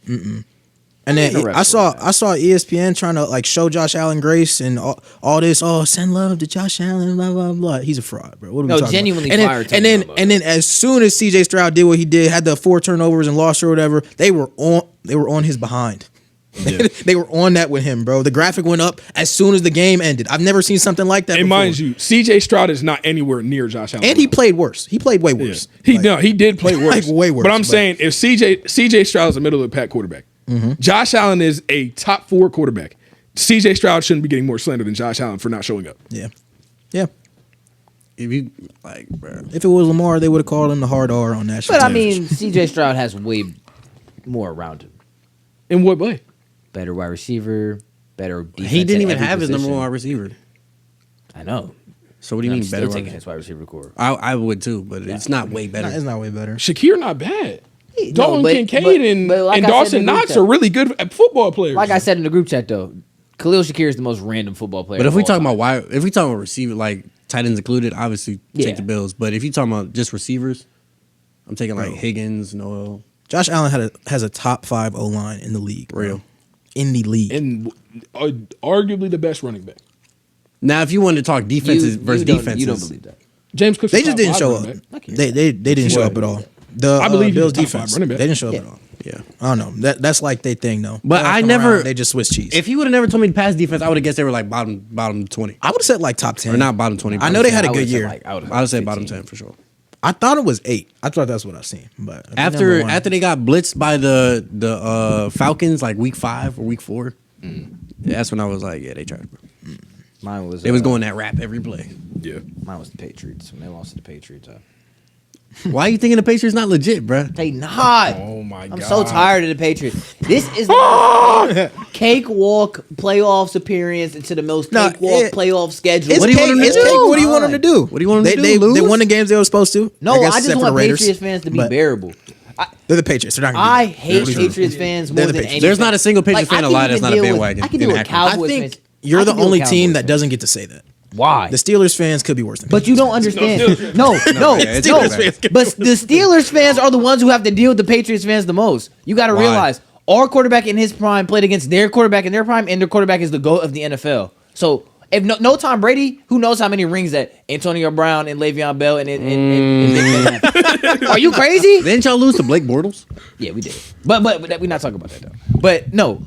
And then I saw ESPN trying to like show Josh Allen grace and all this. Oh, send love to Josh Allen. Blah blah blah. He's a fraud, bro. What are we talking genuinely about? fired. And then as soon as CJ Stroud did what he did, had the 4 turnovers and lost or whatever, they were on his behind. Yeah. They were on that with him, bro. The graphic went up as soon as the game ended. I've never seen something like that. And before. mind you, CJ Stroud is not anywhere near Josh Allen. And he played worse. He played way worse. Yeah. He did play worse. Like way worse. But I'm saying if CJ Stroud is a middle of the pack quarterback, Josh Allen is a top 4 quarterback. CJ Stroud shouldn't be getting more slander than Josh Allen for not showing up. Yeah. If you like, bro, if it was Lamar, they would have called him the hard R on national. But I television. mean, CJ Stroud has way more around him. In what way? Better wide receiver, better defense. he didn't at even every have his number position. 1 wide receiver. I know. So what do you I'm mean still better? taking Wide his wide receiver core. I would too, but it's not way better. It's not way better. Shakir not bad. No, Dalton but- Kincaid but like and I said Dawson in the group Knox chat- are really good football players. Like I said in the group chat, though, Khalil Shakir is the most random football player. But if of we all talking time. about if we talking about receiver, like tight ends included, obviously Yeah. take the Bills. But if you talking about just receivers, I'm taking like Higgins, Noel. Josh Allen has a top 5 O line in the league. Bro. Real. In the league. and arguably the best running back. Now, if you wanted to talk defenses versus defenses, You don't believe that. James Cook's They a just top didn't 5 show running up. back. They didn't show up at all. The I believe Bills he's a top 5 defense. running They back. didn't show up at all. yeah. I don't know. That's like they thing though. But They all I come never- around, they just Swiss cheese. If you would have never told me to pass defense, I would have guessed they were like bottom 20 I would have said like top 10 or not bottom 20. I know they had a I good would've said, year. like, I would've I would say said bottom 15. 10 for sure. I thought it was 8. I thought that's what I've seen. But if After number one- after they got blitzed by the Falcons like week 5 or week 4, that's when I was like, yeah, they tried. Bro. Mine was. They was going that rap every play. Yeah. Mine was the Patriots when they lost to the Patriots. Why you thinking the Patriots not legit, bro? They not. Oh my god. I'm so tired of the Patriots. This is the cakewalk playoffs appearance into the most No, cakewalk playoff schedule. It's What do you cake. want them to It's do? cake. What do you want them to do? What do you want them to They do, lose? They won the games they were supposed to. No, guess I except just for want the Raiders. Patriots fans to be But bearable. They're the Patriots. They're not gonna I be hate They're Patriots fans They're more the than Patriots. any. There's not a single Patriots fan I can alive even that's not a deal with- bandwagon I can in deal with Akron. I Cowboys think fans. you're I the can deal only with team Cowboys that fans. doesn't get to say that. Why? The Steelers fans could be worse than But you don't understand. No, no, yeah, it's no. Steelers fans. But the Steelers fans are the ones who have to deal with the Patriots fans the most. You got to Why? realize our quarterback in his prime played against their quarterback in their prime, and their quarterback is the GOAT of the NFL. So if no Tom Brady, who knows how many rings that Antonio Brown and Le'Veon Bell and Big Ben have? Are you crazy? Didn't y'all lose to Blake Bortles? Yeah, we did. But we're not talking about that though. But no,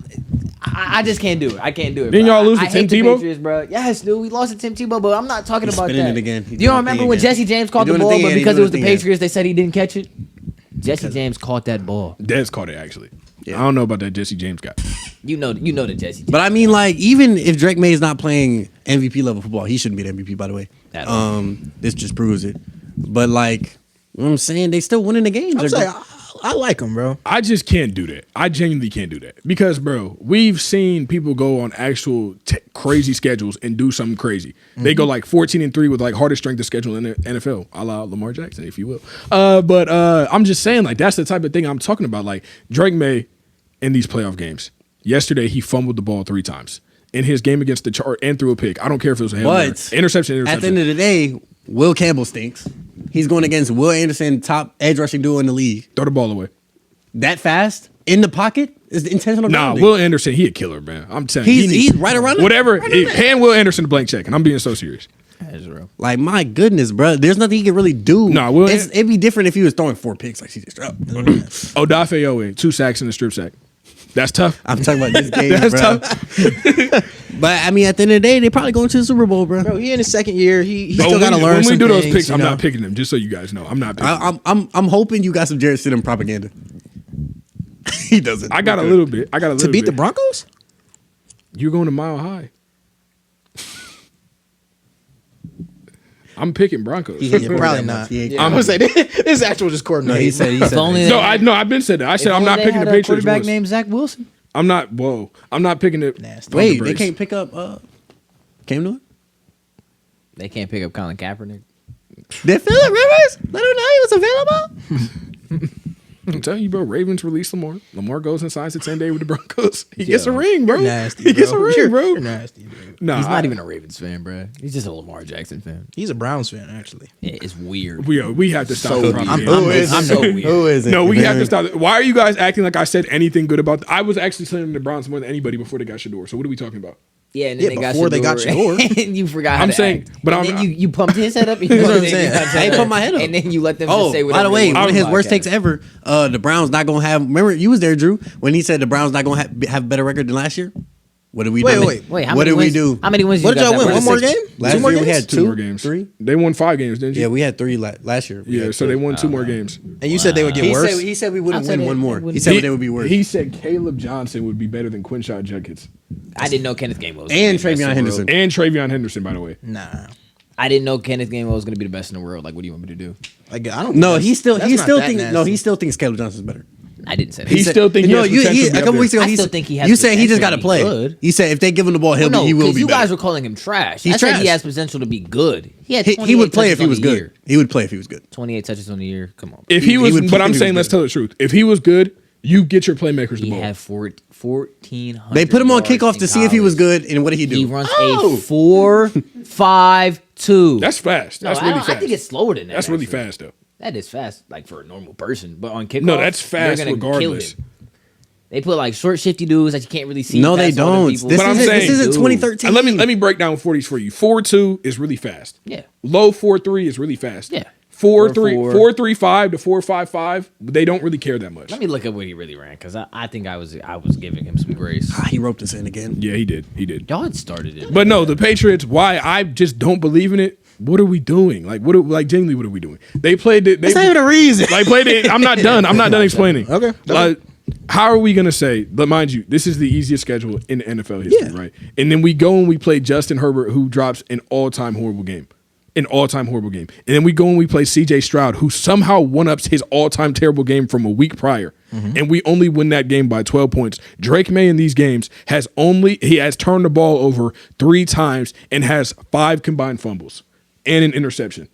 I just can't do it. I can't do it. Didn't bro. y'all lose I to hate Tim the Tebow? Patriots, bro. Yes, dude, we lost to Tim Tebow, but I'm not talking He's about spinning that. it again. He's Do you doing remember the when thing Jesse James caught He's the doing the ball, thing but again. He's because it doing was the the thing again. Patriots, they said he didn't catch it? Jesse James caught that ball. Dez caught it actually. I don't know about that Jesse James guy. You know the Jesse James. But I mean, like, even if Drake May is not playing MVP level football, he shouldn't be the MVP, by the way. At all. This just proves it. But like, you know what I'm saying, they still winning the games. I'm They're saying go- I like them, bro. I just can't do that. I genuinely can't do that because, bro, we've seen people go on actual crazy schedules and do something crazy. They go like 14-3 with like hardest strength of schedule in the NFL, a la Lamar Jackson, if you will. But I'm just saying, like, that's the type of thing I'm talking about. Like Drake May in these playoff games. Yesterday, he fumbled the ball 3 times in his game against the Chargers and threw a pick. I don't care if it was a Hail Mary. But Interception. at the end of the day, Will Campbell stinks. He's going against Will Anderson, top edge rushing duo in the league. Throw the ball away. That fast in the pocket is intentional. Nah, grounding. Will Anderson, he a killer, man. I'm telling you. He's right around it. Whatever. Hand Will Anderson a blank check, and I'm being so serious. That's real. Like, my goodness, bro. There's nothing he can really do. Nah, Will- It'd be different if he was throwing 4 picks like CJ Stroud. Odafe Owe, 2 sacks and a strip sack. That's tough. I'm talking about this game, That's bro. tough. But I mean, at the end of the day, they probably going to the Super Bowl, bro. Bro, he in his second year. He But still got to learn. when we some do those things, picks, you I'm know? not picking them. Just so you guys know, I'm not picking them. I'm hoping you got some Jarrett Stidham propaganda. He doesn't. I got a little bit. To beat the Broncos? You're going to Mile High. I'm picking Broncos. Yeah, probably not. He ain't- I'm gonna say this actual just No, coordinator. he said. If only No, they- I've been said that. I said if I'm only not they picking had the a Patriots. quarterback Worse. named Zach Wilson. I'm not. Whoa, I'm not picking it. Nasty. Wait, the they Braves. can't pick up Cam Newton? They can't pick up Colin Kaepernick. Did Phillip Rivers let him know he was available? I'm telling you, bro. Ravens release Lamar. Lamar goes and signs a 10-day with the Broncos. He gets a ring, bro. You're nasty, He gets a bro. ring, bro. You're nasty, dude. Nah, He's not even a Ravens fan, bro. He's just a Lamar Jackson fan. He's a Browns fan, actually. It's weird. We have to stop. So the weird. propaganda. I'm so weird. Who is it? No, we have to stop. Why are you guys acting like I said anything good about? I was actually saying the Browns more than anybody before they got Shador. So what are we talking about? Yeah, and then Yeah, they before they got Shador, Shador. and you forgot how I'm to saying, act. but and I'm- then you pumped his head up. what I'm saying. I ain't put my head up. And then you let them Oh, just say by whatever. the way, they one want of his on worst podcast. takes ever. The Browns not gonna have. Remember, you was there, Drew, when he said the Browns not gonna have a better record than last year. What did we do? Wait. Wait, how what many did we wins, do? How many wins? What you did got y'all win? that One more were? game? Last Two more year we games? had Two more games. 3. They won 5 games, didn't you? Yeah, we had 3 last year. We Yeah, had so they 2. won 2 more games. And you said they would get worse? He said we wouldn't I said win it- one more. it wouldn't- He said they would be worse. He said Caleb Johnson would be better than Quinshot Judkins I didn't know Kenneth Gainwell was And gonna be the best Travion in the Henderson. world. and Travion Henderson, by the way. Nah. I didn't know Kenneth Gainwell was going to be the best in the world. Like, what do you want me to do? Like, I don't. No, think he still that's not that thinks nasty. he still thinks Caleb Johnson's better. I didn't say that. He still think he has potential to be a up couple there. weeks ago. I he still said- think he has You said he just got to potential to play. be good. He said if they give him the ball, Well, no, he will because be you guys better. were calling him trash. He's I said trash. he has potential to be good. He had He 28 would play if touches he on was the good. year. He would play if he was good. 28 touches on the year. Come on. If He he was, would but play I'm if he saying, was let's good. tell the truth. If he was good, you get your playmakers the He ball. had 1,400. They put him on yards kickoff in to see if he was college. good, and what did he do? He runs Oh! a 4.52. That's fast. No, That's I really don't- fast. I think it's slower than that. That's really actually. fast, though. That is fast, like for a normal person. But on kickoff, No, that's fast they're gonna regardless. Kill him. They put like short, shifty dudes that you can't really see. No, they past other don't. people. This But I'm isn't saying- 2013. And let me break down 40s for you. 4.2 is really fast. Yeah. Low 4.3 is really fast. Yeah. 4.3 4.4. 4.35 to 4.55. They don't really care that much. Let me look at what he really ran because I think I was giving him some grace. He roped us in again. Yeah, he did. He did. Y'all had started it. But no, the Patriots. Why I just don't believe in it. What are we doing? Like genuinely, what are we doing? They played it. That's not even a reason. Like played it. I'm not done. I'm not done explaining. Okay. Like, how are we gonna say? But mind you, this is the easiest schedule in NFL history, Yeah. right? And then we go and we play Justin Herbert, who drops an all-time horrible game. And then we go and we play CJ Stroud, who somehow one-ups his all-time terrible game from a week prior. And we only win that game by 12 points. Drake May in these games has turned the ball over 3 times and has 5 combined fumbles and an interception.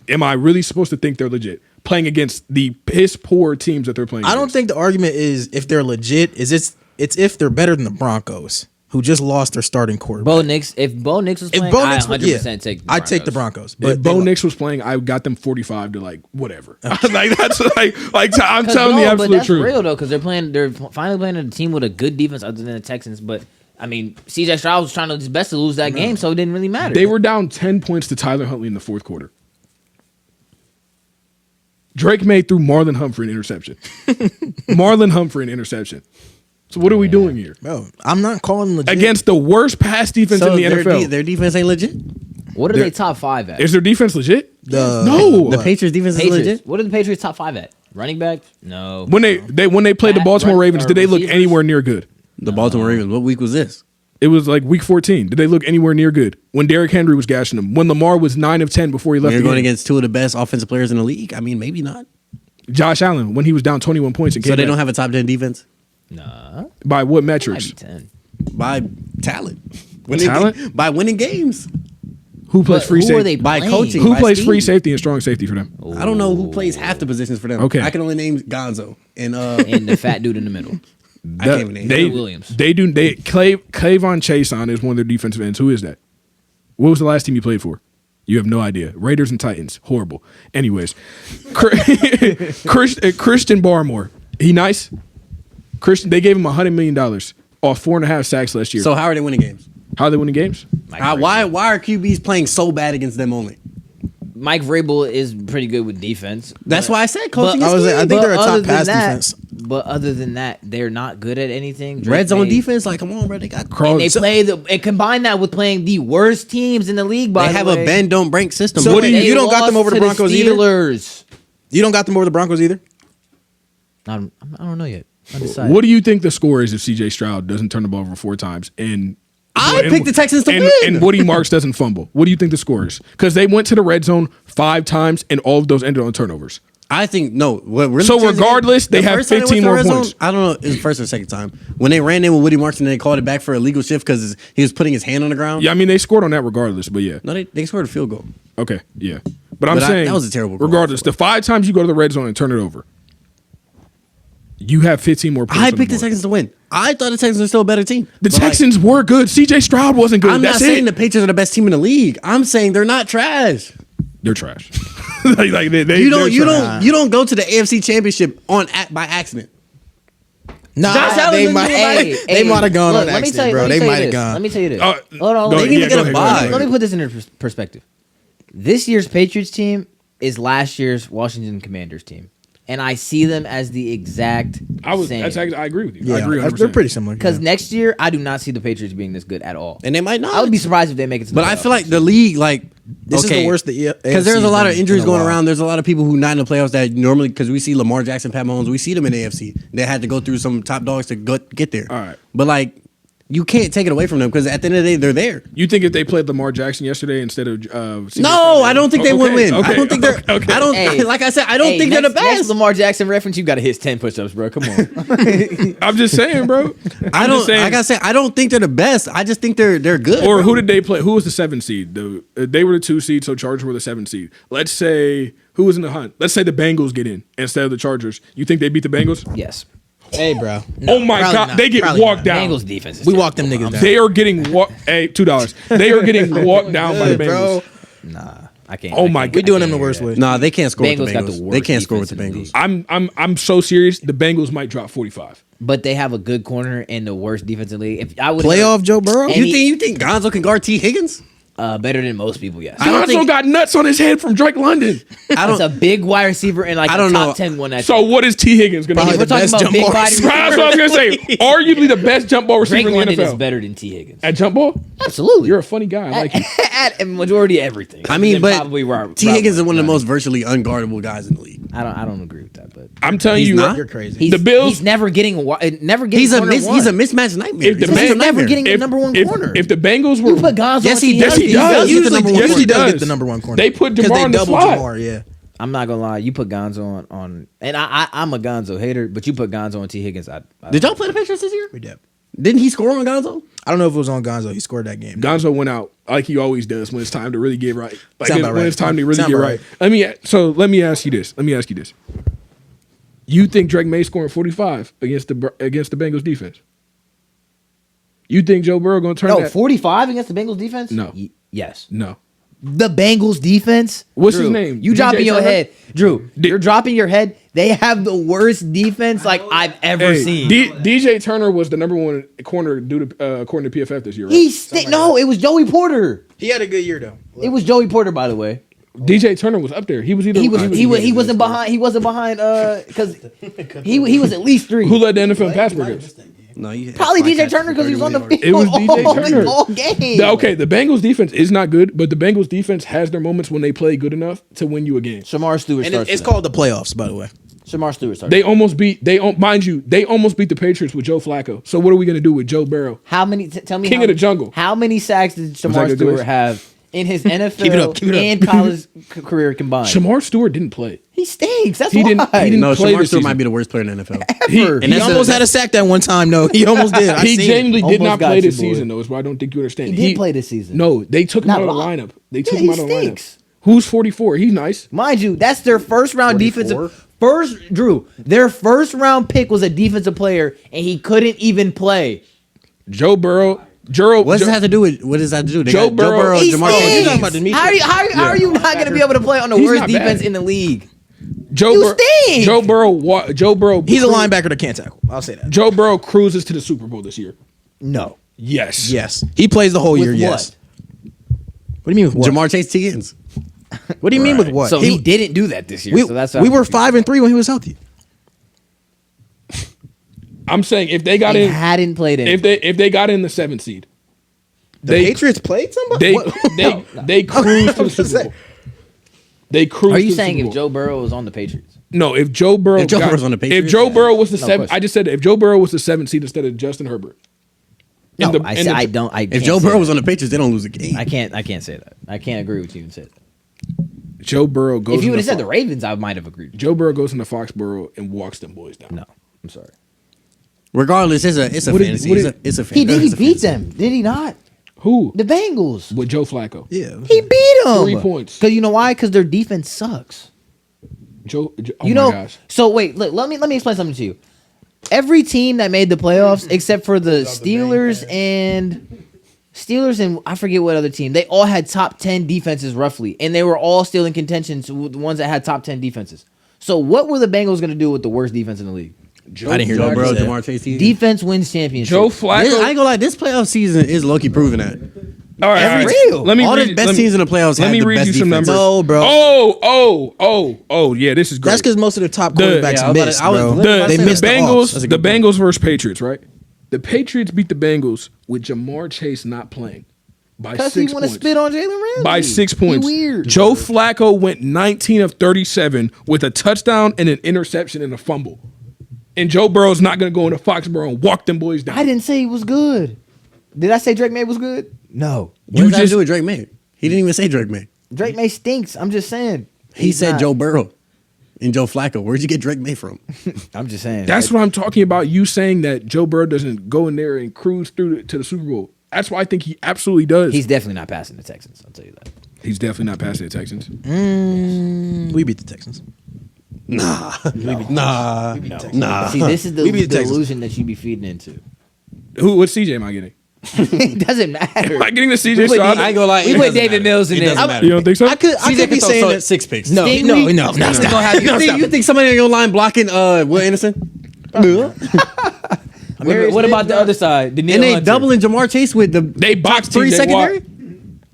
Am I really supposed to think they're legit? Playing against the piss poor teams that they're playing I don't against. think the argument is if they're legit. It's if they're better than the Broncos, who just lost their starting quarterback. Bo Nix, if Bo Nix was If playing, Bo I Nix, 100% take. I'd take the Broncos. But If Bo Nix was playing, I got them 45 to like whatever. Like that's like I'm telling the but absolute that's truth. real though, because they're finally playing a team with a good defense other than the Texans. But I mean, CJ Stroud was trying his best to lose that game, so it didn't really matter. They were down 10 points to Tyler Huntley in the 4th quarter. Drake May threw Marlon Humphrey an interception. So what are we doing here? Bro, I'm not calling legit. Against the worst pass defense So in the their, NFL. their defense ain't legit. What are they top 5 at? Is their defense legit? No. The Patriots defense is Patriots. legit. What are the Patriots top 5 at? Running back? No. When they played the Baltimore Ravens, did they look receivers? anywhere near good? The Baltimore Ravens. What week was this? It was like week 14. Did they look anywhere near good? When Derrick Henry was gashing them. When Lamar was 9 of 10 before he left You're the going game. against 2 of the best offensive players in the league. I mean, maybe not. Josh Allen, when he was down 21 points and So came they back. don't have a top 10 defense Nah. By what Might metrics? be 10. by talent. Talent? By winning games. Who plays But free who safety? are they By playing? coaching. Who by plays scheme. free safety and strong safety for them? I don't know who plays half the positions for them. Okay. I can only name Gonzo and And the fat dude in the middle. I can't even name They, him. Williams. Clavon Chason is one of their defensive ends. Who is that? What was the last team you played for? You have no idea. Raiders and Titans. Horrible. Anyways, Christian Barmore. He nice? Christian. They gave him $100 million off 4.5 sacks last year. So how are they winning games? How are they winning games? Why are QBs playing so bad against them only? Mike Vrabel is pretty good with defense. That's but- why I said coaching. but- is I key. think But they're a other top than pass that- defense. But other than that, they're not good at anything. Red zone defense, like, come on, bro. They got And they play and combine that with playing the worst teams in the league. They have a bend don't break system. So What do you don't got them over the lost to Broncos either? Steelers. You don't got them over the Broncos either? I don't know yet. Undecided. What do you think the score is if CJ Stroud doesn't turn the ball over 4 times and I picked the Texans to and, win. and Woody Marks doesn't fumble? What do you think the score is? Because they went to the red zone 5 times and all of those ended on turnovers. I think no. What really So turns it- regardless, they the have first time 15 went to the more red zone, points. I don't know. It was the first or second time when they ran in with Woody Marks and they called it back for a legal shift because he was putting his hand on the ground. Yeah, I mean they scored on that regardless, but yeah. No, they scored a field goal. Okay, yeah. But I'm But saying that was a terrible call. regardless, the 5 times you go to the red zone and turn it over, you have 15 more points. I on picked the board. Texans to win. I thought the Texans were still a better team. The But, like, Texans were good. CJ Stroud wasn't good. I'm not That's saying it. the Patriots are the best team in the league. I'm saying they're not trash. They're trash. They You trash. don't go to the AFC Championship by accident. Nah, Josh Allen they didn't might, do it. they might have gone Look, on let me accident, tell you- bro. let me They tell you might have this. gone. Let me tell you this. Go Hold on. ahead. They didn't even Yeah, get go a ahead, bye. go Let ahead. me put this in perspective. This year's Patriots team is last year's Washington Commanders team, and I see them as the exact same. I agree with you. I Yeah, agree. they're 100%. pretty similar. Because next year, I do not see the Patriots being this good at all. And they might not. I would be surprised if they make it to the But I playoffs. feel like the league, like, This is the worst the AFC because there's a lot of been injuries in a going while. around. There's a lot of people who not in the playoffs that normally, because we see Lamar Jackson, Pat Mahomes, we see them in the AFC. They had to go through some top dogs to get there. All right. But like, you can't take it away from them because at the end of the day, they're there. You think if they played Lamar Jackson yesterday instead of CJ No, Stroud, I don't think they would win. I don't think they're. Okay. I don't. Hey, like I said, I don't think they're the next best. Lamar Jackson reference, you got to hit 10 push-ups, bro. Come on. I'm just saying, bro. I I'm don't. just saying. Like I said, I don't think they're the best. I just think they're good. Or bro. who did they play? Who was the 7 seed? They were the 2 seed, so Chargers were the 7 seed. Let's say who was in the hunt? Let's say the Bengals get in instead of the Chargers. You think they beat the Bengals? Yes. Hey, bro. Oh my probably God, not. they get Probably walked not. down. Bengals defense is We terrible. walked them niggas down. They are getting walked. Hey, $2. They are getting walked down by the Good, Bengals. bro. Nah, I can't. Oh I my can't- God. We doing them I the can't worst hear way. Nah, they can't score with the Bengals got the Bengals. They worst can't score with the defense in the Bengals. league. I'm so serious. The Bengals might drop 45. But they have a good corner and the worst defense in the league. If I would Playoff Joe Burrow? And You think Gonzo can guard T Higgins? better than most people, yes. I don't Lonzo think- got nuts on his head from Drake London. I That's a don't. big wide receiver and like I a don't top know. 10 one. That So what is T Higgins going Probably to we're do? the talking best about jump big ball body receiver. That's what I was going to say. Arguably the best jump ball receiver Drake in London the is NFL. better than T Higgins. At jump ball? Absolutely. You're a funny guy. I like you. At a majority of everything. I mean, Then but probably T Higgins is one of the most virtually unguardable guys in the league. I don't agree with that, but I'm telling He's you, not? You're crazy. he's, The Bills- he's never getting He's a corner one. he's a mismatch nightmare. If the He's a Bengals- nightmare. getting the number one corner. If the Bengals were, You put Gonzo Yes, on he T. does. Yes, he He does. does get the Usually, number one yes, he corner. does get the number one corner. They put because Jamar they in the double slot. Jamar. Yeah. I'm not gonna lie. You put Gonzo on and I'm a Gonzo hater, but you put Gonzo on T. Higgins. I Did y'all play the Patriots this year? We did. Didn't he score on Gonzo? I don't know if it was on Gonzo. He scored that game. Gonzo went out like he always does when it's time to really get right. Like Sound when about right. it's time to really Sound get about right. right. Let me ask you this. You think Drake May scoring 45 against the Bengals defense? You think Joe Burrow going to turn No, that? 45 against the Bengals defense? No. Yes. No. The Bengals defense? What's Drew, his name? You DJ dropping your Turner? head. Drew, Di- you're dropping your head. They have the worst defense like I've ever Hey, seen. DJ Turner was the number one corner due to according to PFF this year, right? It was Joey Porter. He had a good year though. It was Joey Porter, by the way. DJ Turner was up there. He was either He wasn't behind because he was at least 3. Who led the NFL in pass breakups? No, you Probably DJ Turner because he was on the field It was DJ Turner. all game. Okay, the Bengals defense is not good, but the Bengals defense has their moments when they play good enough to win you a game. Shamar Stewart And starts. it's called the playoffs, by the way. Shamar Stewart starts. They almost beat they almost beat the Patriots with Joe Flacco. So what are we gonna do with Joe Burrow? How many? Tell me. King how, of the jungle. How many sacks did that Shamar good, Stewart Glaze? have in his NFL Keep it up. and college career combined? Shamar Stewart didn't play. He stinks. That's He why. didn't No, play Shamar this Stewart season. might be the worst player in the NFL. Ever. And He that's almost had a sack that one time. No, he almost did. I He seen it. genuinely did Almost not got play you, this boy. season, though. Is what I don't think you understand. He did play this season. No, they took him Not out of the a lot. lineup. They took Yeah, him he out of the lineup. stinks. Who's 44? He's nice. Mind you, that's their first round 44? defensive. Their first round pick was a defensive player, and he couldn't even play. Joe Burrow. What does that have to do with? What does that have to do? They Joe got Burrow- He Jamar stinks. Chase. talking about the meat How are you not going to be able to play on the He's worst not bad. defense in the league? Joe You Bur- stink. Joe Burrow. He's a linebacker that can't tackle. I'll say that. Joe Burrow cruises to the Super Bowl this year. No. Yes. Yes, he plays the whole With year. what? Yes. What do you mean with what? Jamar Chase T. Higgins. What do you mean with what? So he didn't do that this year. We, so that's we were 5-3 when he was healthy. I'm saying if they got They in, hadn't played in. if they got in the 7th seed, The Patriots played somebody. they cruised to the Super Bowl. They cruised. Are you to the saying Super if Bowl. Joe Burrow was on the Patriots? No, if Joe Burrow, If Joe Burrow's on the Patriots, if Joe Burrow was the No 7th, question. I just said if Joe Burrow was the 7th seed instead of Justin Herbert. No, In the- I in said the- I don't. I If can't Joe say Burrow that. was on the Patriots, they don't lose a game. I can't say that. I can't agree with you and say that. Joe Burrow goes. If you would have into said the Fo- Ravens, I might have agreed. Joe Burrow goes into Foxborough and walks them boys down. No, I'm sorry. Regardless, it's a What did- fantasy. what did- It's a He fantasy. did. He It's a beat fantasy. them. Did he not? Who? The Bengals. With Joe Flacco. Yeah. He beat them. 3 points. Because you know why? Because their defense sucks. Oh You my know. gosh. So wait, look, let me explain something to you. Every team that made the playoffs, except for the Steelers and I forget what other team, they all had top 10 defenses roughly, and they were all still in contention to the ones that had top 10 defenses. So what were the Bengals going to do with the worst defense in the league? I didn't hear Joe no bro. said- Jamar Chase. Defense wins championships. Joe Flacco. I ain't gonna lie. This playoff season is low key proving that. All right, Every all right. real. Let me All read, the best let me- teams in the playoffs Let have me the read best you some defense. numbers. No, bro. Oh, yeah, this is great. That's because most of the top The- quarterbacks yeah, I was about missed, to- I was bro. literally about to They say missed the the offs. Bengals, That's a the good point. Bengals versus Patriots, right? The Patriots beat the Bengals with Jamar Chase not playing by Because 6 he want to points. spit on Jalen Ramsey. By 6 points. He weird. Joe Flacco went 19 of 37 with a touchdown and an interception and a fumble. And Joe Burrow's not going to go into Foxborough and walk them boys down. I didn't say he was good. Did I say Drake May was good? No. What does that do with Drake May? He didn't even say Drake May. Drake May stinks. I'm just saying. He He's said not- Joe Burrow and Joe Flacco. Where'd you get Drake May from? I'm just saying. That's what I'm talking about. You saying that Joe Burrow doesn't go in there and cruise through to the Super Bowl. That's why I think he absolutely does. He's definitely not passing the Texans. I'll tell you that. He's definitely not passing the Texans. We beat the Texans. Nah. See, this is the We beat the Texans. illusion that you be feeding into. What CJ am I getting? It doesn't matter. Am I getting the We CJ put Stroud? I ain't gonna lie. We it put doesn't David matter. Mills in It there. doesn't matter. You don't think so? I could be saying that 6 picks. No, Sting no, me? no, no, stop. You think somebody on your line blocking Will Anderson? What about the other side? Daniil And they Hunter. doubling Jamar Chase with the They boxed three TJ secondary? Watt.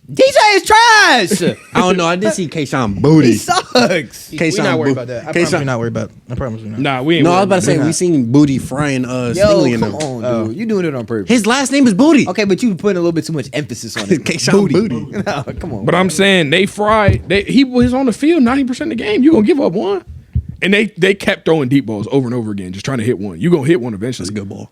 DJ is trash. I don't know. I did see Kayshawn Booty. He sucks. We're not worried about that. I promise we're not worried about. I promise we're not. Nah, we ain't. No, I was worried about to say They're we not. seen Booty frying Yo, Stingley in come them. on, dude. You doing it on purpose. His last name is Booty. Okay, but you putting a little bit too much emphasis on it. Kayshawn Booty. No, come on. But I'm saying they fried. He was on the field 90% of the game. You gonna give up one? And they kept throwing deep balls over and over again, just trying to hit one. You gonna hit one eventually. That's a good ball.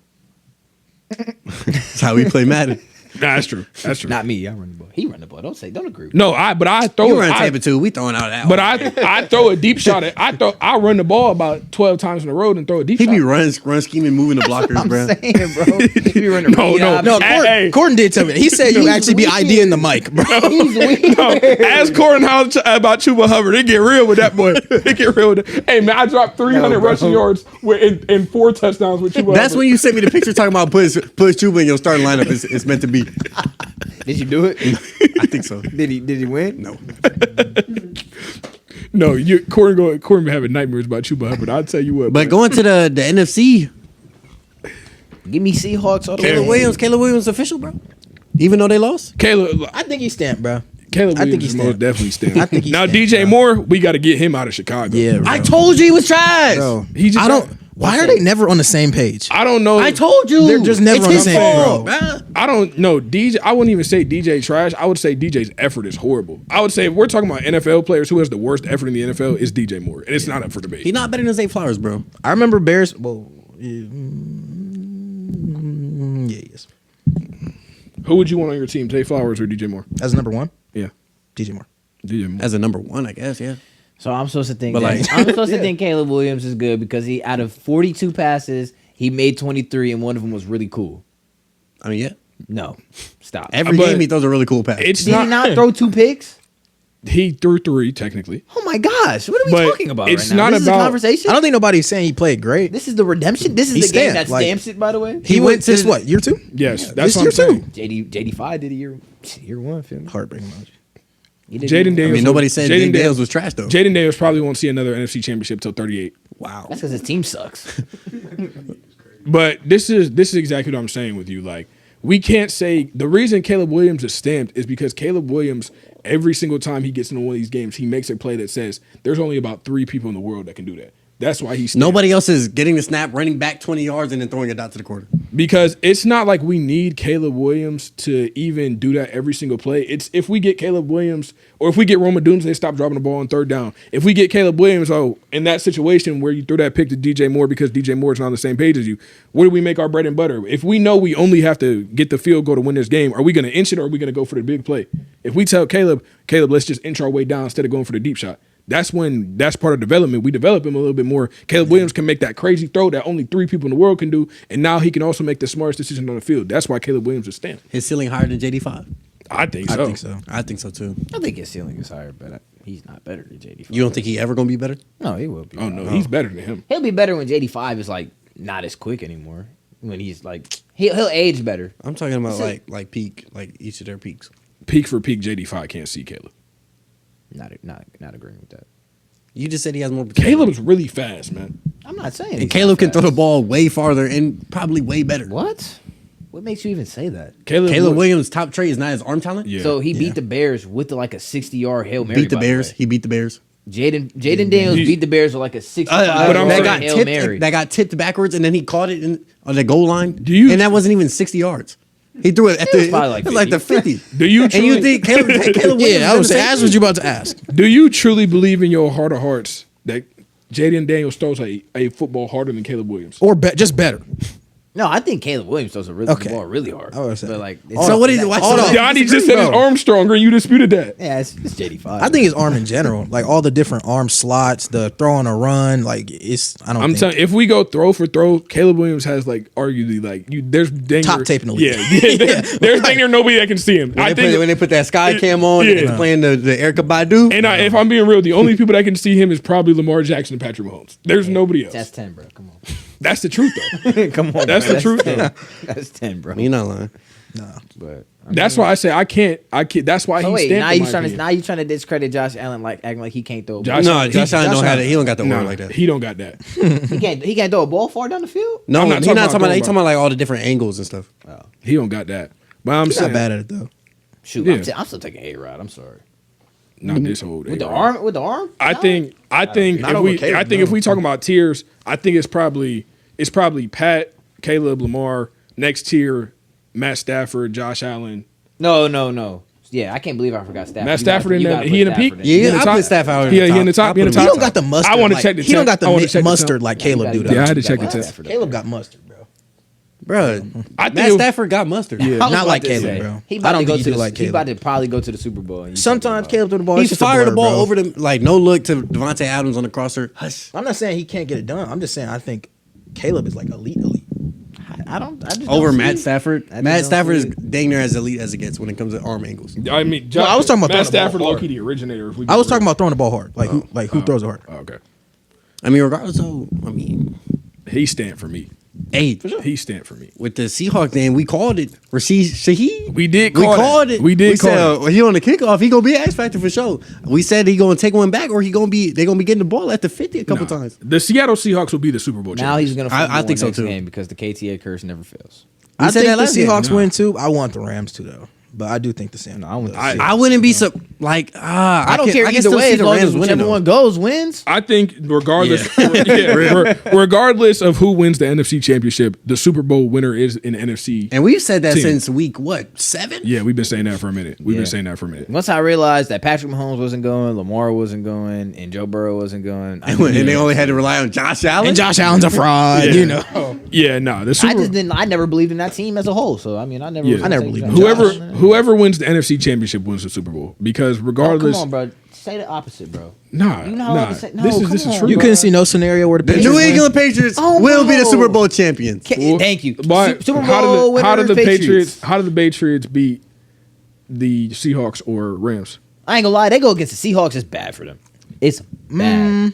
That's how we play Madden. Nah, that's true. That's true. Not me. I run the ball. He run the ball. Don't agree. No, I throw You it. run I- Tampa too. We throwing out that. But one. I throw a deep shot at I run the ball about 12 times in a row and throw a deep He shot. be run scheming, moving the blockers, I'm bro. saying, bro. He be running No, read no. option. No, Hey. Gordon did tell me. He said you He's actually be weird. ID in the mic, bro. He's weird. No, ask Corin how about Chuba Hubbard. They get real with that boy. They get real with that. Hey man, I dropped 300 No, bro. rushing yards in 4 touchdowns with Chuba. That's Hubbard. when you sent me the picture talking about put Chuba in your starting lineup. It's meant to be. Did you do it? I think so. Did he win? No. No, Corin been having nightmares about Chuba Hubbard. I'll tell you what. But going to the NFC, Give me Seahawks all the way. Caleb Williams official, bro. Even though they lost. Caleb I think he's stamped, bro. Williams I think is he's most stamped. definitely stamped. I think he's now stamped, DJ bro. Moore, we got to get him out of Chicago. Yeah, bro. I told you he was trash. Bro, He just I don't. Why are they never on the same page? I don't know. I told you. They're just never It's on the his same page, fault, bro. bruh. I don't know. DJ, I wouldn't even say DJ trash. I would say DJ's effort is horrible. I would say if we're talking about NFL players who has the worst effort in the NFL, it's DJ Moore, and it's not up for debate. He's not better than Zay Flowers, bro. I remember Bears. Well, yeah, yes. Who would you want on your team, Zay Flowers or DJ Moore? As number one, Yeah, DJ Moore. DJ Moore. As a number one, I guess. Yeah. So I'm supposed to think. But, That, like- I'm supposed to think Caleb Williams is good because he out of 42 passes, he made 23, and one of them was really cool. I mean, yeah. No, stop. Every But game he throws a really cool pass. It's Did he not throw 2 picks? He threw 3 technically. Oh my gosh! What are we But talking about it's right now? not This is a about- conversation. I don't think nobody's saying he played great. This is the redemption. This is He the game stamped, that like- stamps it. By the way, He went to this what year 2? Yes, that's this what year I'm saying. 2. JD5 did a year 1. Feel me? Heartbreaking emoji. He did Jaden year- I Daniels. mean, nobody said Jaden Jaden Daniels was trash though. Jaden Daniels probably won't see another NFC Championship till 38. Wow. That's because his team sucks. But this is exactly what I'm saying with you. Like, we can't say the reason Caleb Williams is stamped is because Caleb Williams, every single time he gets into one of these games, he makes a play that says there's only about 3 people in the world that can do that. That's why he's Nobody else is getting the snap, running back 20 yards, and then throwing it out to the corner. Because it's not like we need Caleb Williams to even do that every single play. It's if we get Caleb Williams or if we get Roma Dunes, they stop dropping the ball on third down. If we get Caleb Williams, in that situation where you throw that pick to DJ Moore because DJ Moore is not on the same page as you, where do we make our bread and butter? If we know we only have to get the field goal to win this game, are we going to inch it or are we going to go for the big play? If we tell Caleb, let's just inch our way down instead of going for the deep shot. That's part of development. We develop him a little bit more. Caleb Williams can make that crazy throw that only 3 people in the world can do, and now he can also make the smartest decision on the field. That's why Caleb Williams is stamped. His ceiling higher than JD5? I think so. I think so too. I think his ceiling is higher, but he's not better than JD5. You don't think he ever gonna be better? No, he will be. Oh no, he's better than him. He'll be better when JD5 is like not as quick anymore. When he's like he'll age better. I'm talking about like peak, like each of their peaks. Peak for peak, JD5 can't see Caleb. Not agreeing with that. You just said he has more potential. Caleb's really fast, man. I'm not saying. And Caleb can throw the ball way farther and probably way better. What? What makes you even say that? Caleb Williams' top trait is not his arm talent. Yeah. So he beat the Bears with like a 60-yard Hail Mary. Beat the Bears. He beat the Bears. Jaden Daniels beat the Bears with like a 60-yard Hail Mary. That got tipped backwards, and then he caught it on the goal line. you- and that wasn't even 60 yards. He threw it at was probably like it was like the 50. Do you And truly, you think Caleb Williams? Yeah, I was that's what you about to ask. do you truly believe in your heart of hearts that Jaden Daniels throws a football harder than Caleb Williams? Or just better. No, I think Caleb Williams throws the ball really hard. I was saying. But like, So what is it? Donnie just said his arm's stronger, and you disputed that. Yeah, it's JD5. I think his arm in general, like all the different arm slots, the throw on a run, like it's. I'm telling you, if we go throw for throw, Caleb Williams has like arguably like there's dang Top tape in the league. Yeah, there's dang near nobody that can see him. When they put that sky cam on and he's playing the Erykah Badu. And if I'm being real, the only people that can see him is probably Lamar Jackson and Patrick Mahomes. There's nobody else. That's 10, bro. Come on. That's the truth, though. Come on. That's the truth, though. That's 10, bro. You're not lying. But That's why I say I can't. That's why so he's wait, stamped. now you trying to discredit Josh Allen, like acting like he can't throw a ball. Josh- No, Josh Allen don't have Allen- it. He don't got the No, arm like that. he don't got that. He can't throw a ball far down the field. No, I'm he's not not talking talking about about. He's talking about like all the different angles and stuff. He don't got that. But I'm He's saying not bad at it though. Shoot, Yeah. I'm still taking A-Rod. I'm sorry. not this whole With the arm. I think Not if over we Caleb, if we talking about tiers, I think it's probably Pat, Caleb, Lamar, next tier, Matt Stafford, Josh Allen. No. Yeah, I can't believe I forgot Stafford. Matt Stafford You in gotta the put he in the Stafford peak. in. Yeah, He in the I top? put Stafford. Yeah, he in the top. He in the He top. don't got the mustard. I want to like- check the. He don't got I wanna the check the mustard temp. like Caleb do. Yeah, though. Yeah, I had to check the Stafford. test. Caleb got mustard, bro. Bro, I Matt think Stafford got mustard. Yeah. Not about like to Caleb, say, bro. He I about don't to go think to he do like He about Caleb. to probably go to the Super Bowl. and you Sometimes talking Caleb threw the ball. He it's just a fired the blur, ball bro. over the like no look to Devontae Adams on the crosser. Hush. I'm not saying he can't get it done. I'm just saying I think Caleb is like elite. I just Over don't see Matt it. Stafford. I just Matt don't Stafford see is it. dang near as elite as it gets when it comes to arm angles. I mean, No, I was talking about throwing Matt the ball Stafford, hard. low key the originator. If we I was get talking real. about throwing the ball hard. Like who throws it hard? Oh, okay, I mean, regardless of, I mean, he stamped for me. hey, He stamped for me. with the Seahawks game, we called it. Rashid Shaheed. We did We call called it. it. We did call said, it. well, he on the kickoff. He gonna be an X factor for sure. We said he gonna take one back, or they gonna be getting the ball at the 50 a couple Nah. times. The Seattle Seahawks will be the Super Bowl Now champions. he's gonna. I fumble think so, next too. Game because the KTA curse never fails. We I said think that the last year. Seahawks Nah. win too. I want the Rams to though, but I do think the Sam. No, I want the I- I wouldn't be so like I don't can- care can either still way see as long as Rams winning, whichever though. one goes wins. I think regardless, regardless of who wins the NFC Championship, the Super Bowl winner is in the NFC. And we've said that Team. since week 7? Yeah, we've been saying that for a minute. We've Yeah. been saying that for a minute. Once I realized that Patrick Mahomes wasn't going, Lamar wasn't going, and Joe Burrow wasn't going, I, And they only had to rely on Josh Allen. And Josh Allen's a fraud, you know. Yeah, no, the Super. just didn't. I never believed in that team as a whole. So I mean, I never. Yeah. was I never gonna believed take in Josh. whoever wins the NFC Championship wins the Super Bowl because Oh, regardless, come on, bro. Say the opposite, bro. nah, You know how nah. I can say- no, this is come true. on, You bro. couldn't see no scenario where the The Patriots New win. England Patriots Oh, will be the no. Super Bowl champions. Thank you. But Super how Bowl did winners, the Patriots. How did the Patriots beat the Seahawks or Rams? I ain't gonna lie. They go against the Seahawks. It's bad for them. It's bad.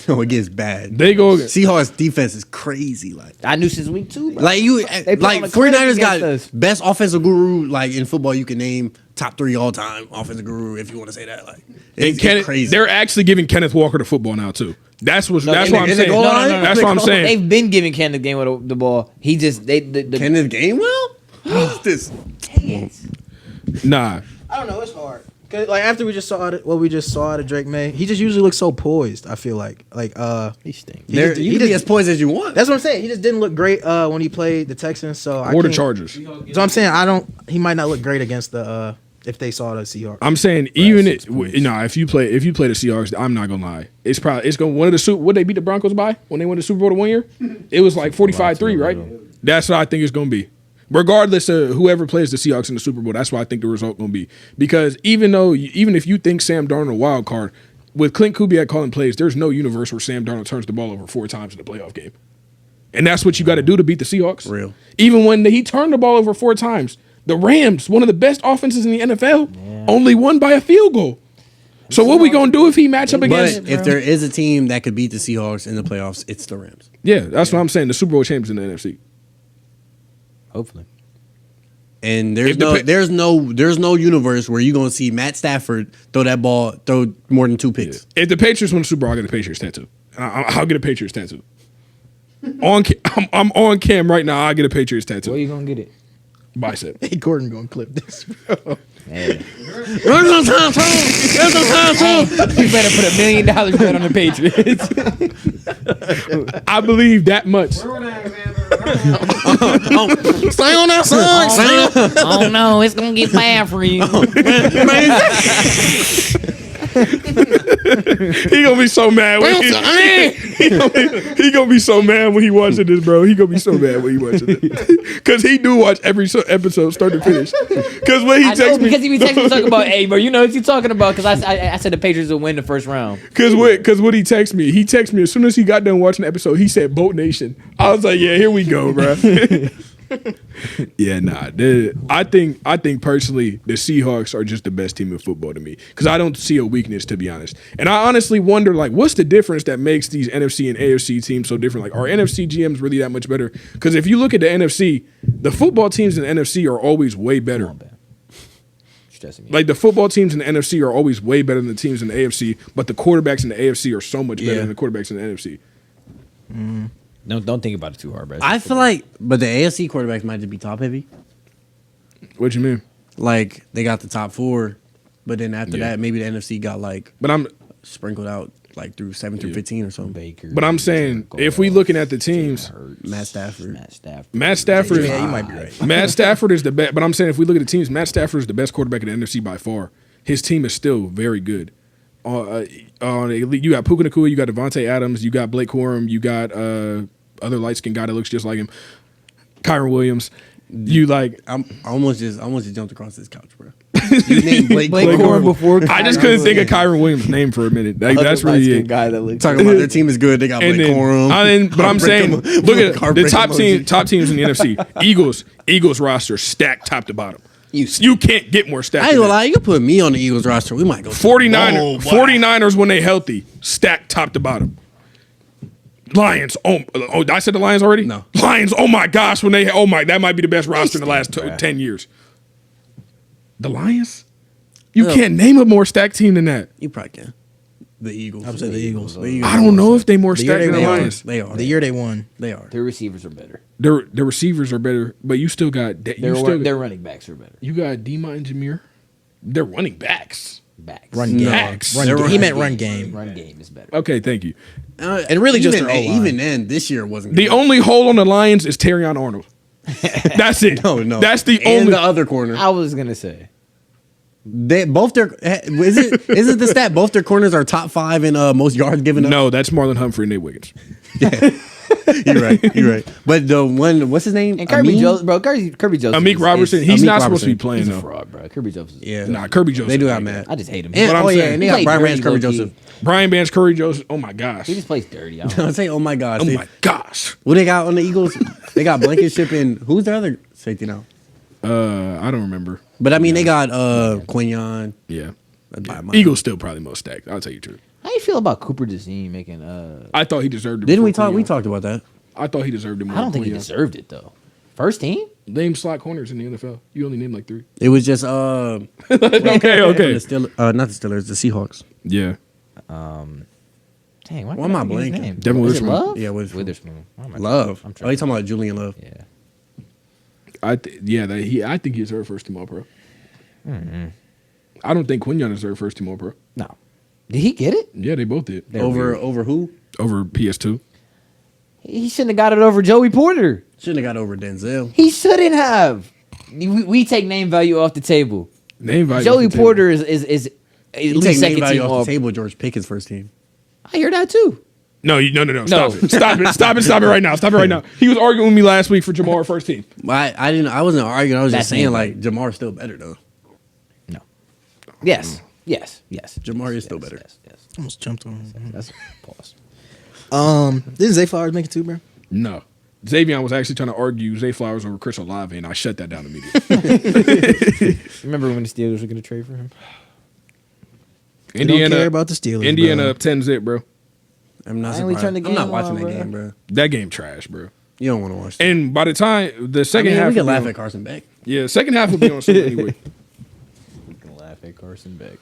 Oh, it gets bad. They go. Seahawks defense is crazy. I knew since week 2. Bro. Like you, They put like on a clinic 49ers got against us. best offensive guru like in football. You can name top 3 all time offensive guru if you want to say that. Like And it's crazy. they're actually giving Kenneth Walker the football now too. That's what in I'm the saying. goal line? That's what I'm saying. They've been giving Kenneth Gainwell the ball. He just the Kenneth Gainwell. Who is this? Nah, I don't know. It's hard. 'Cause, like after we just saw what we just saw out of Drake May, he just usually looks so poised. I feel like He stinks. You can be as poised as you want. That's what I'm saying. He just didn't look great when he played the Texans. So Or the Chargers. So I'm saying he might not look great against the if they saw the Seahawks. I'm saying if you play the Seahawks, I'm not gonna lie. It's going one of the what they beat the Broncos by when they won the Super Bowl the 1 year. It was like 45-3, right? That's what I think it's gonna be. Regardless of whoever plays the Seahawks in the Super Bowl, that's what I think the result gonna be. Because even if you think Sam Darnold a wild card, with Clint Kubiak calling plays, there's no universe where Sam Darnold turns the ball over 4 times in the playoff game. And that's what you got to do to beat the Seahawks. Real. Even when he turned the ball over 4 times, the Rams, one of the best offenses in the NFL, only won by a field goal. So what we gonna do if he match up against? But if there is a team that could beat the Seahawks in the playoffs, it's the Rams. Yeah, that's what I'm saying. The Super Bowl champions in the NFC. Hopefully. And there's no universe where you're gonna see Matt Stafford throw more than 2 picks. If the Patriots win the Super Bowl, I'll get a Patriots tattoo. I'll get a Patriots tattoo. I'm on cam right now. I'll get a Patriots tattoo. Where you gonna get it? Bicep. Hey, Gordon gonna clip this, bro. Hey. There's no time You better put $1 million bet on the Patriots. I believe that much. Stay on that side. Oh no, it's gonna get bad for you. He gonna be so mad when he gonna be so mad when he watching this, bro. He gonna be so mad when he watching this because he do watch every episode start to finish. Because when he texts me, because he be texting me talking about, hey, bro, you know what you talking about? Because I said the Patriots will win the first round. Because what he texted me as soon as he got done watching the episode, he said Boat Nation. I was like, yeah, here we go, bro. Yeah, nah. I think personally the Seahawks are just the best team in football to me because I don't see a weakness, to be honest. And I honestly wonder, like, what's the difference that makes these NFC and AFC teams so different? Like, are NFC GMs really that much better? Because if you look at the NFC, the football teams in the NFC are always way better. Stressing me. Like, the football teams in the NFC are always way better than the teams in the AFC, but the quarterbacks in the AFC are so much better than the quarterbacks in the NFC. Don't think about it too hard, bro. I feel like, but the AFC quarterbacks might just be top heavy. What you mean? Like they got the top 4, but then after that, maybe the NFC got like sprinkled out like through 7 through 15 or something. Baker. But I'm saying if we looking at the teams, Matt Stafford. Matt Stafford. Yeah, you might be right. Matt Stafford is the best. But I'm saying if we look at the teams, Matt Stafford is the best quarterback in the NFC by far. His team is still very good. You got Puka Nacua, you got Devontae Adams, you got Blake Corum, you got other light skinned guy that looks just like him, Kyron Williams. You like? I almost just jumped across this couch, bro. You named Blake Corum before. I just couldn't think of Kyron Williams' name for a minute. Like, that's really it. Guy that looks talking about their team is good. They got Blake Corum. But I'm saying, look at the top teams in the NFC. Eagles roster stacked top to bottom. You can't get more stacked. I ain't gonna lie, you can put me on the Eagles roster. We might go 49ers when they healthy, stacked top to bottom. Lions. Oh, I said the Lions already? No. Lions, oh my gosh, that might be the best roster in the last 10 years. The Lions? You can't name a more stacked team than that. You probably can. The Eagles. I would say the Eagles. I don't know if they more stacked than the Lions. They are. The year they won. They are. their receivers are better. Their receivers are better, but you still got Their running backs are better. You got Dima and Jameer. They're running backs. Backs. Run game. Backs. He meant run game. Run game is better. Okay, thank you. And really just their O-line. Even then, this year wasn't The good. only hole on the Lions is Terrion Arnold. That's it. No. That's the and only. the other corner. I was gonna say. Isn't the stat both their corners are top 5 in most yards given up? No, that's Marlon Humphrey and Nate Wiggins. You're right. But the one, what's his name? And Kirby Joseph, bro. Kirby Joseph. Amik Robertson, he's Amik not supposed to be Robertson. playing He's a though. fraud, bro. Kirby Joseph. Yeah. Nah, Kirby Joseph. They do have Matt. I just hate him. And, But I'm saying- and they got He Brian played Rance, dirty, Kirby low-key. Joseph. Brian Bance, Curry Joseph. Oh my gosh. He just plays dirty. I don't I say, oh my gosh. Oh my gosh. What they got on the Eagles? They got Blankenship and who's the other safety now? I don't remember. But I mean, they got Quinyon. Yeah. By my- Eagles still probably most stacked. I'll tell you the truth. How you feel about Cooper DeZean making? I thought he deserved it. Didn't we before talk? We Quinyon. talked about that. I thought he deserved it more. I don't think he Quinyon. deserved it though. First team. Name slot corners in the NFL. You only named like 3. It was just Okay. the Steelers, not the Steelers, the Seahawks. Yeah. Dang, why am I can't think of his blanking? name? Devin Is it Witherspoon. Love? Yeah, Witherspoon. Why am I- Love. I'm Oh, you talking about Julian Love? Yeah. I think he deserved first team All Pro. I don't think Quinyon deserved first team All Pro. No. Did he get it? Yeah, they both did. Over who? Over PS2. He shouldn't have got it over Joey Porter. Shouldn't have got over Denzel. He shouldn't have. We take name value off the table. Name value. Joey off the table. Porter is at You least take name second value team off All. the table. George Pickens first team. I hear that too. No. Stop it right now. Stop it right now. He was arguing with me last week for Jamar first team. I wasn't arguing. I was That's just saying name like Jamar's still better though. No. Yes. Jamar is still better. Yes. Almost jumped on him. That's pause. Didn't Zay Flowers make it too, bro? No. Xavion was actually trying to argue Zay Flowers over Chris Olave, and I shut that down immediately. Remember when the Steelers were going to trade for him? They don't care about the Steelers. Indiana bro. up 10-0, bro. I'm not I only surprised. turned the I'm game not watching on, that bro. game, bro. That game trash, bro. You don't want to watch that. And by the time the second I mean, half, we can will be laugh on- at Carson Beck. Yeah, second half will be on Sunday anyway. We can laugh at Carson Beck.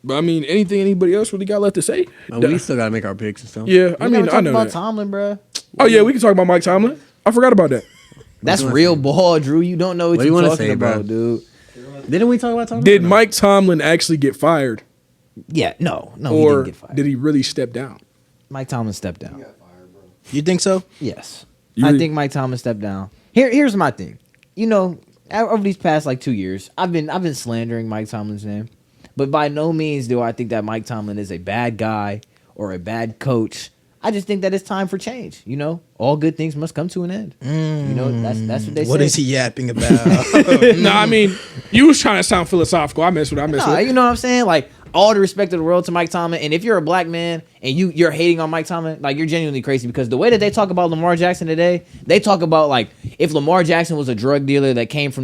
But I mean, anybody else really got left to say? We still gotta make our picks and stuff. Yeah, I mean, I know about that. Tomlin, bro. Oh yeah, we can talk about Mike Tomlin. I forgot about that. That's you wanna real say? ball, Drew. You don't know what, What do you're you wanna talking say, bro? about, dude. Didn't we talk about Tomlin? Did Mike Tomlin actually get fired, Yeah, no, he or didn't get fired. did he really step down? Mike Tomlin stepped down. You think so? Yes, You I really- think Mike Tomlin stepped down. Here's my thing. You know, over these past like 2 years, I've been slandering Mike Tomlin's name, but by no means do I think that Mike Tomlin is a bad guy or a bad coach. I just think that it's time for change. You know, all good things must come to an end. You know, that's what they say. What is he yapping about? No, I mean, you was trying to sound philosophical. I mess with it. Nah, you know what I'm saying? Like, all the respect of the world to Mike Tomlin. And if you're a black man and you're hating on Mike Tomlin, like, you're genuinely crazy, because the way that they talk about Lamar Jackson today, they talk about, like, if Lamar Jackson was a drug dealer that came from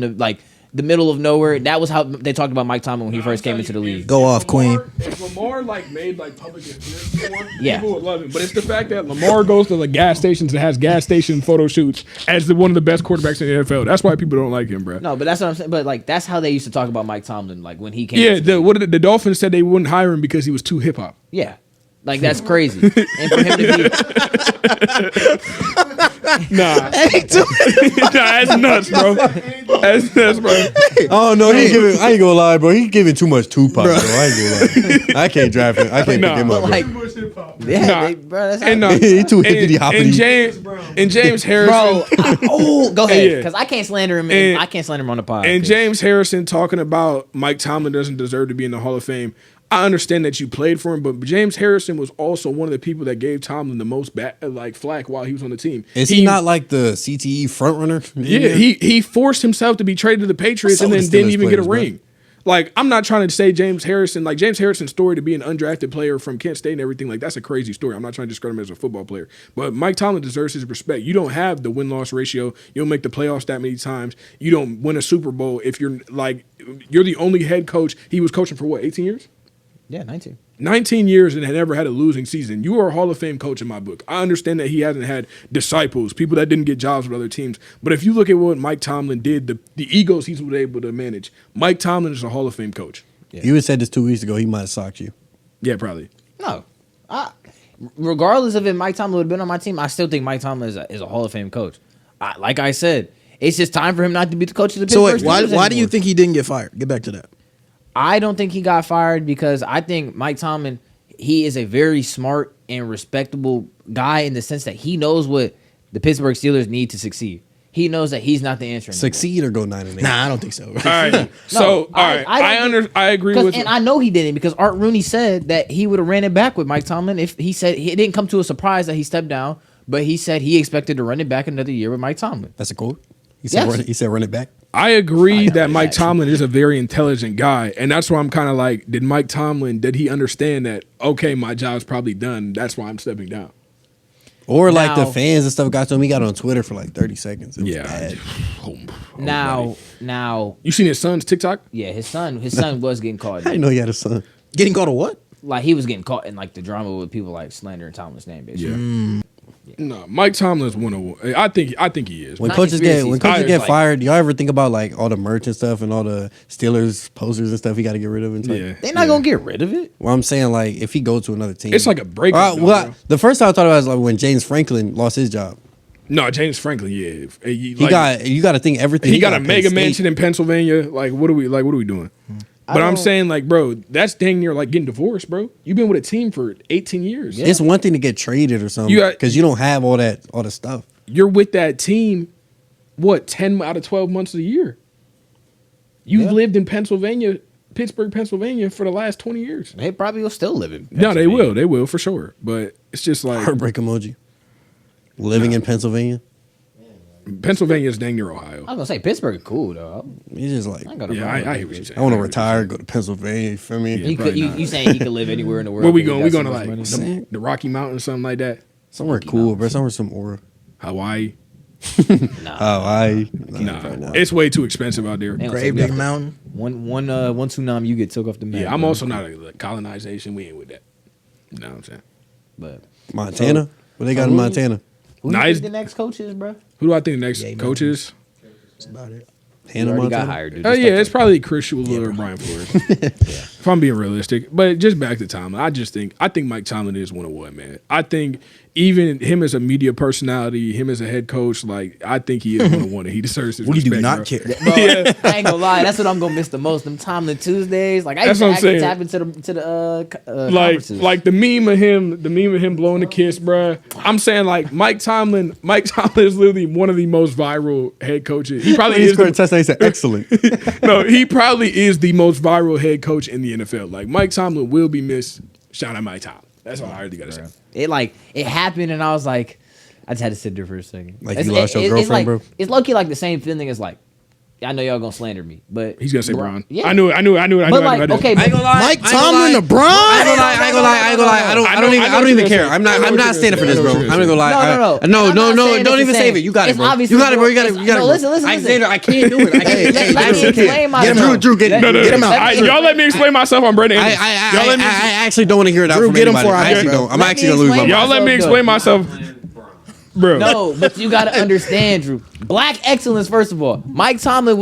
the middle of nowhere, that was how they talked about Mike Tomlin when he first came into the league. Go off, Queen. If Lamar made public experience for him, Yeah. people would love him. But it's the fact that Lamar goes to the gas stations and has gas station photo shoots as one of the best quarterbacks in the NFL. That's why people don't like him, bro. No, but that's what I'm saying. But, like, that's how they used to talk about Mike Tomlin, like, when he came. Yeah, into the league. the Dolphins said they wouldn't hire him because he was too hip hop. Yeah. Like, that's crazy. And for him to be... Nah, that's nuts, bro. That's nuts, bro. Oh no, I ain't gonna lie, bro. He giving too much Tupac, bro. I ain't gonna lie. I can't draft him. I can't Nah. pick him up, bro. like, yeah, Nah. bro, that's how... And, He too hippity and hoppity. James Harrison. Bro, go ahead, Yeah. because I can't slander him. And- I can't slander him on the pod. And James Harrison talking about Mike Tomlin doesn't deserve to be in the Hall of Fame. I understand that you played for him, but James Harrison was also one of the people that gave Tomlin the most flack while he was on the team. Is he not like the CTE front runner? Yeah, he forced himself to be traded to the Patriots So and then the didn't Steelers even get a players, ring. Like, I'm not trying to say James Harrison's story to be an undrafted player from Kent State and everything, like, that's a crazy story. I'm not trying to discredit him as a football player. But Mike Tomlin deserves his respect. You don't have the win-loss ratio. You don't make the playoffs that many times. You don't win a Super Bowl if you're the only head coach. He was coaching for what, 18 years? Yeah, 19. 19 years and had never had a losing season. You are a Hall of Fame coach in my book. I understand that he hasn't had disciples, people that didn't get jobs with other teams. But if you look at what Mike Tomlin did, the egos he's able to manage, Mike Tomlin is a Hall of Fame coach. Yeah. You had said this 2 weeks ago. He might have socked you. Yeah, probably. No. Regardless of if Mike Tomlin would have been on my team, I still think Mike Tomlin is a Hall of Fame coach. Like I said, it's just time for him not to be the coach of the So Pittsburgh wait, Steelers why do you anymore. think he didn't get fired? Get back to that. I don't think he got fired because I think Mike Tomlin, he is a very smart and respectable guy in the sense that he knows what the Pittsburgh Steelers need to succeed. He knows that he's not the answer. anymore. Succeed or go 9-8. Nah, I don't think so. All right. So, all right. I agree with And I know he didn't, because Art Rooney said that he would have ran it back with Mike Tomlin if he said it didn't come to a surprise that he stepped down, but he said he expected to run it back another year with Mike Tomlin. That's a quote. He said, Yes. run it back. I agree that Mike actually. Tomlin is a very intelligent guy. And that's why I'm kind of like, did he understand that, okay, my job's probably done. That's why I'm stepping down. Or like the Now- fans and stuff got to him. He got on Twitter for like 30 seconds. It was bad. Now, You seen his son's TikTok? yeah, his son was getting caught. I didn't know he had a son. Getting called a what? Like, he was getting caught in like the drama with people like slandering Tomlin's name, basically. No, Mike Tomlin's one of. I think he is. When Not coaches conspiracies. get Like- fired, y'all ever think about like all the merch and stuff and all the Steelers posters and stuff he got to get rid of? And stuff? Yeah. They're not gonna get rid of it. Well, I'm saying like if he goes to another team, It's like a breakup, though, bro. the first time I thought about it was like when James Franklin lost his job. No, James Franklin, yeah. You got to think everything. He got a Penn mega State. mansion in Pennsylvania. Like, what are we doing? But I'm saying, like, bro, that's dang near like getting divorced, bro. You've been with a team for 18 years. It's one thing to get traded or something because you don't have all the stuff. You're with that team, what, 10 out of 12 months of the year? You've lived in Pennsylvania, Pittsburgh, Pennsylvania for the last 20 years. They probably will still live in No, they Pennsylvania. will. They will for sure. But it's just like Heartbreak emoji. Living in Pennsylvania. Pennsylvania is dang near Ohio. I was gonna say Pittsburgh is cool though. He's just like, I ain't gonna Yeah, I hear what you're saying. I want to retire, go to Pennsylvania. You feel me? Yeah. He could, probably you, not. you saying he could live anywhere in the world? Where we because going? he We got going so to much like money? the Rocky Mountains, something like that. Somewhere cool, bro. Somewhere some aura. Hawaii. Nah, Nah, it's way too expensive out there. They don't Grave take Digger that. Mountain. One tsunami, you get took off the map. Yeah, I'm bro. also not a colonization. We ain't with that. You know what I'm saying? But Montana. What they got in Montana? who do you Nice. think the next coach is, bro? Who do I think the next Yeah, coach is? That's about it. He Hannah, already got Montana. hired, dude. Oh Just yeah, stop it's talking. probably Chris Shula or Brian Flores. If I'm being realistic, but just back to Tomlin, I think Mike Tomlin is 101, man. I think even him as a media personality, him as a head coach, like I think he is 101 and he deserves his We respect. do not bro. care. Bro, I ain't gonna lie, that's what I'm gonna miss the most. Them Tomlin Tuesdays, like I That's used to what I'm actually saying. tap into the conferences. Like the meme of him blowing the kiss, bruh. I'm saying like Mike Tomlin is literally one of the most viral head coaches. He probably He is. scored a touchdown. He said, "Excellent." No, he probably is the most viral head coach in the NFL. Like Mike Tomlin will be missed. Shout out Mike Tomlin. That's all I really gotta say. It happened, and I was like, I just had to sit there for a second. Like you lost your girlfriend, like, bro? It's low key like the same feeling as like, I know y'all gonna slander me, but He's gonna say Braun. Yeah, I knew it. But like, okay, I ain't gonna lie. Mike I ain't gonna Tomlin lie. to Braun? I ain't gonna lie. I don't even care. I'm not standing for this, bro. I'm not gonna lie. No. No, I'm not saying don't it's even the save same. it. You got it, It's bro. obviously You got it, bro. You got it's- it. You got it. no, bro. listen. Alexander, I can't do it. I can't. Let me explain myself. Drew, get it. No, Get him out. y'all let me explain myself on Brandon Anderson. Y'all let me. I actually don't want to hear it out Drew, from get him anybody. for our I actually bro. don't. I'm Let me actually gonna lose my explain mind. Y'all let me explain myself, bro. No, but you gotta understand, Drew. Black excellence, first of all. Mike Tomlin,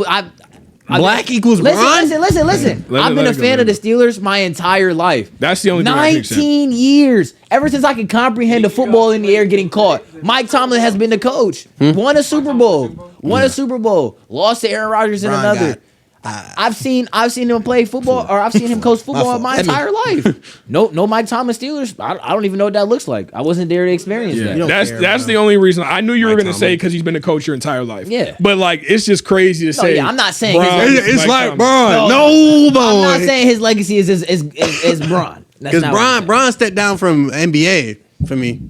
Black equals listen, Braun? listen. I've been a fan of the Steelers my entire life. That's the only thing I can accept. 19 years. Ever since I can comprehend the football in the air getting caught. Mike Tomlin has been the coach. Won a Super Bowl. Lost to Aaron Rodgers in Braun another. got- I've seen him play football, or I've seen him coach football my entire life. No Mike Tomlin Steelers. I don't even know what that looks like. I wasn't there to experience Yeah, that. don't that's care, that's bro. the only reason I knew you were Mike gonna say Tomlin. because he's been a coach your entire life. Yeah. but like it's just crazy to say. yeah, I'm not saying his Braun legacy- is It's Mike like Tomlin. Braun. No, boy. I'm not saying his legacy is Braun. That's Because not what I'm saying. Braun stepped down from NBA for me.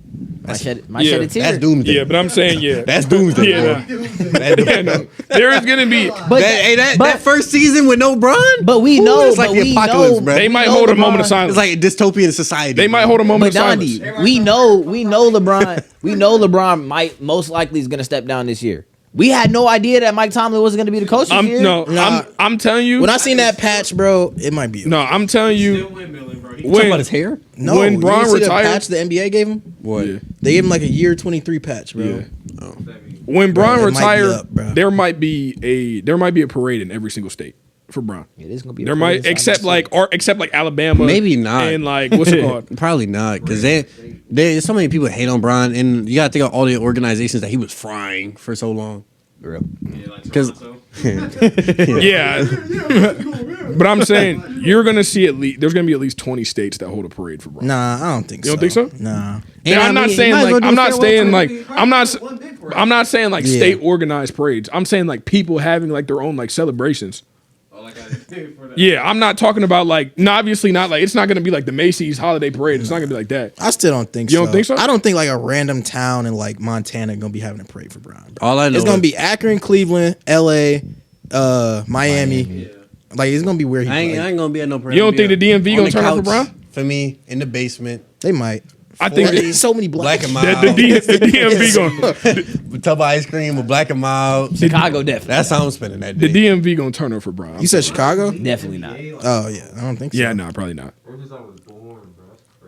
Might shed a That's tear. doomsday. Yeah, but I'm saying yeah. That's doomsday. Yeah, bro. Yeah, no. There is gonna be. But That first season with no Braun? But we Ooh, know, it's like but the we apocalypse, know, bro. They we might know hold a LeBron- moment of silence. It's like a dystopian society. They might bro. hold a moment But of silence. Dondi, we know LeBron might most likely is gonna step down this year. We had no idea that Mike Tomlin wasn't gonna be the coach this year. I'm telling you. When I seen that patch, bro, it might be. No, I'm telling you. Talking about his hair? No, when you Braun didn't see the retired- patch the NBA gave him. What? Yeah. They gave him like a year 23 patch, bro. Yeah. When Braun Bro, it might be retired, up, bro. there might be a parade in every single state for Braun. It is gonna be. There might except like Alabama. Maybe not. And like what's it called? Probably not, because there's so many people hate on Braun, and you gotta think of all the organizations that he was frying for so long. Because Yeah. But I'm saying you're gonna see there's gonna be at least 20 states that hold a parade for Braun. Nah, I don't think so. You don't think so? Nah. And I'm not saying like I'm not saying like I'm not saying like Yeah. state organized parades. I'm saying like people having like their own like celebrations. Yeah, I'm not talking about like obviously not like it's not gonna be like the Macy's holiday parade. It's not gonna be like that. I still don't think You so. don't think so? I don't think like a random town in like Montana gonna be having a parade for Braun. Bro. all I know It's gonna is- be Akron, Cleveland, LA, Miami. Like it's gonna be where he I ain't played. gonna be at no parade. You don't think the DMV On gonna the turn up for couch Braun? For me, in the basement. They might. I think There's so many Black black. and the mild. DMV gonna With tub of ice cream with black and mild. Chicago definitely. That's how I'm spending that the day. DMV gonna turn up for Braun. You said Chicago? Definitely not. Oh yeah, I don't think so. Yeah, no, probably not.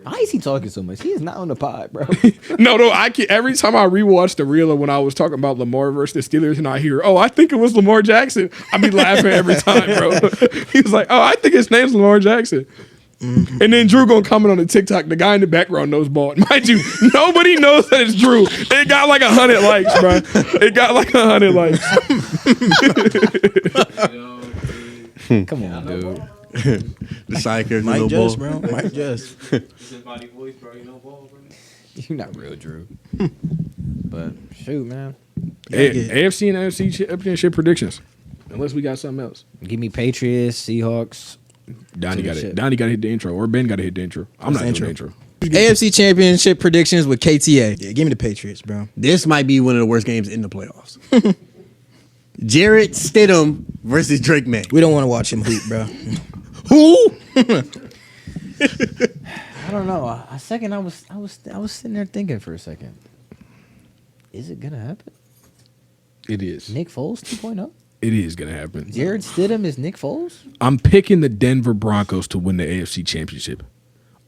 Why is he talking so much? He is not on the pod, bro. No, I can't. Every time I rewatch the reel of when I was talking about Lamar versus the Steelers, and I hear, "Oh, I think it was Lamar Jackson," I be laughing every time, bro. He was like, "Oh, I think his name's Lamar Jackson." And then Drew gonna comment on the TikTok. The guy in the background knows ball. Mind you, nobody knows that it's Drew. It got like 100 likes, bro. It got like 100 likes. Come on, dude. The side character, Might no just, ball. bro. Might just. This body voice, bro. You know ball, bro. You're not real, Drew. But shoot, man. AFC and NFC championship predictions. Unless we got something else. Give me Patriots, Seahawks. Donnie got it. Shit. Donnie got to hit the intro, or Ben got to hit the intro. I'm not doing the intro. AFC Championship predictions with KTA. Yeah, give me the Patriots, bro. This might be one of the worst games in the playoffs. Jarrett Stidham versus Drake May. We don't want to watch him hoop, bro. Who? I don't know. A second, I was sitting there thinking for a second. Is it gonna happen? It is. Nick Foles 2.0? It is going to happen. Jared Stidham is Nick Foles? I'm picking the Denver Broncos to win the AFC Championship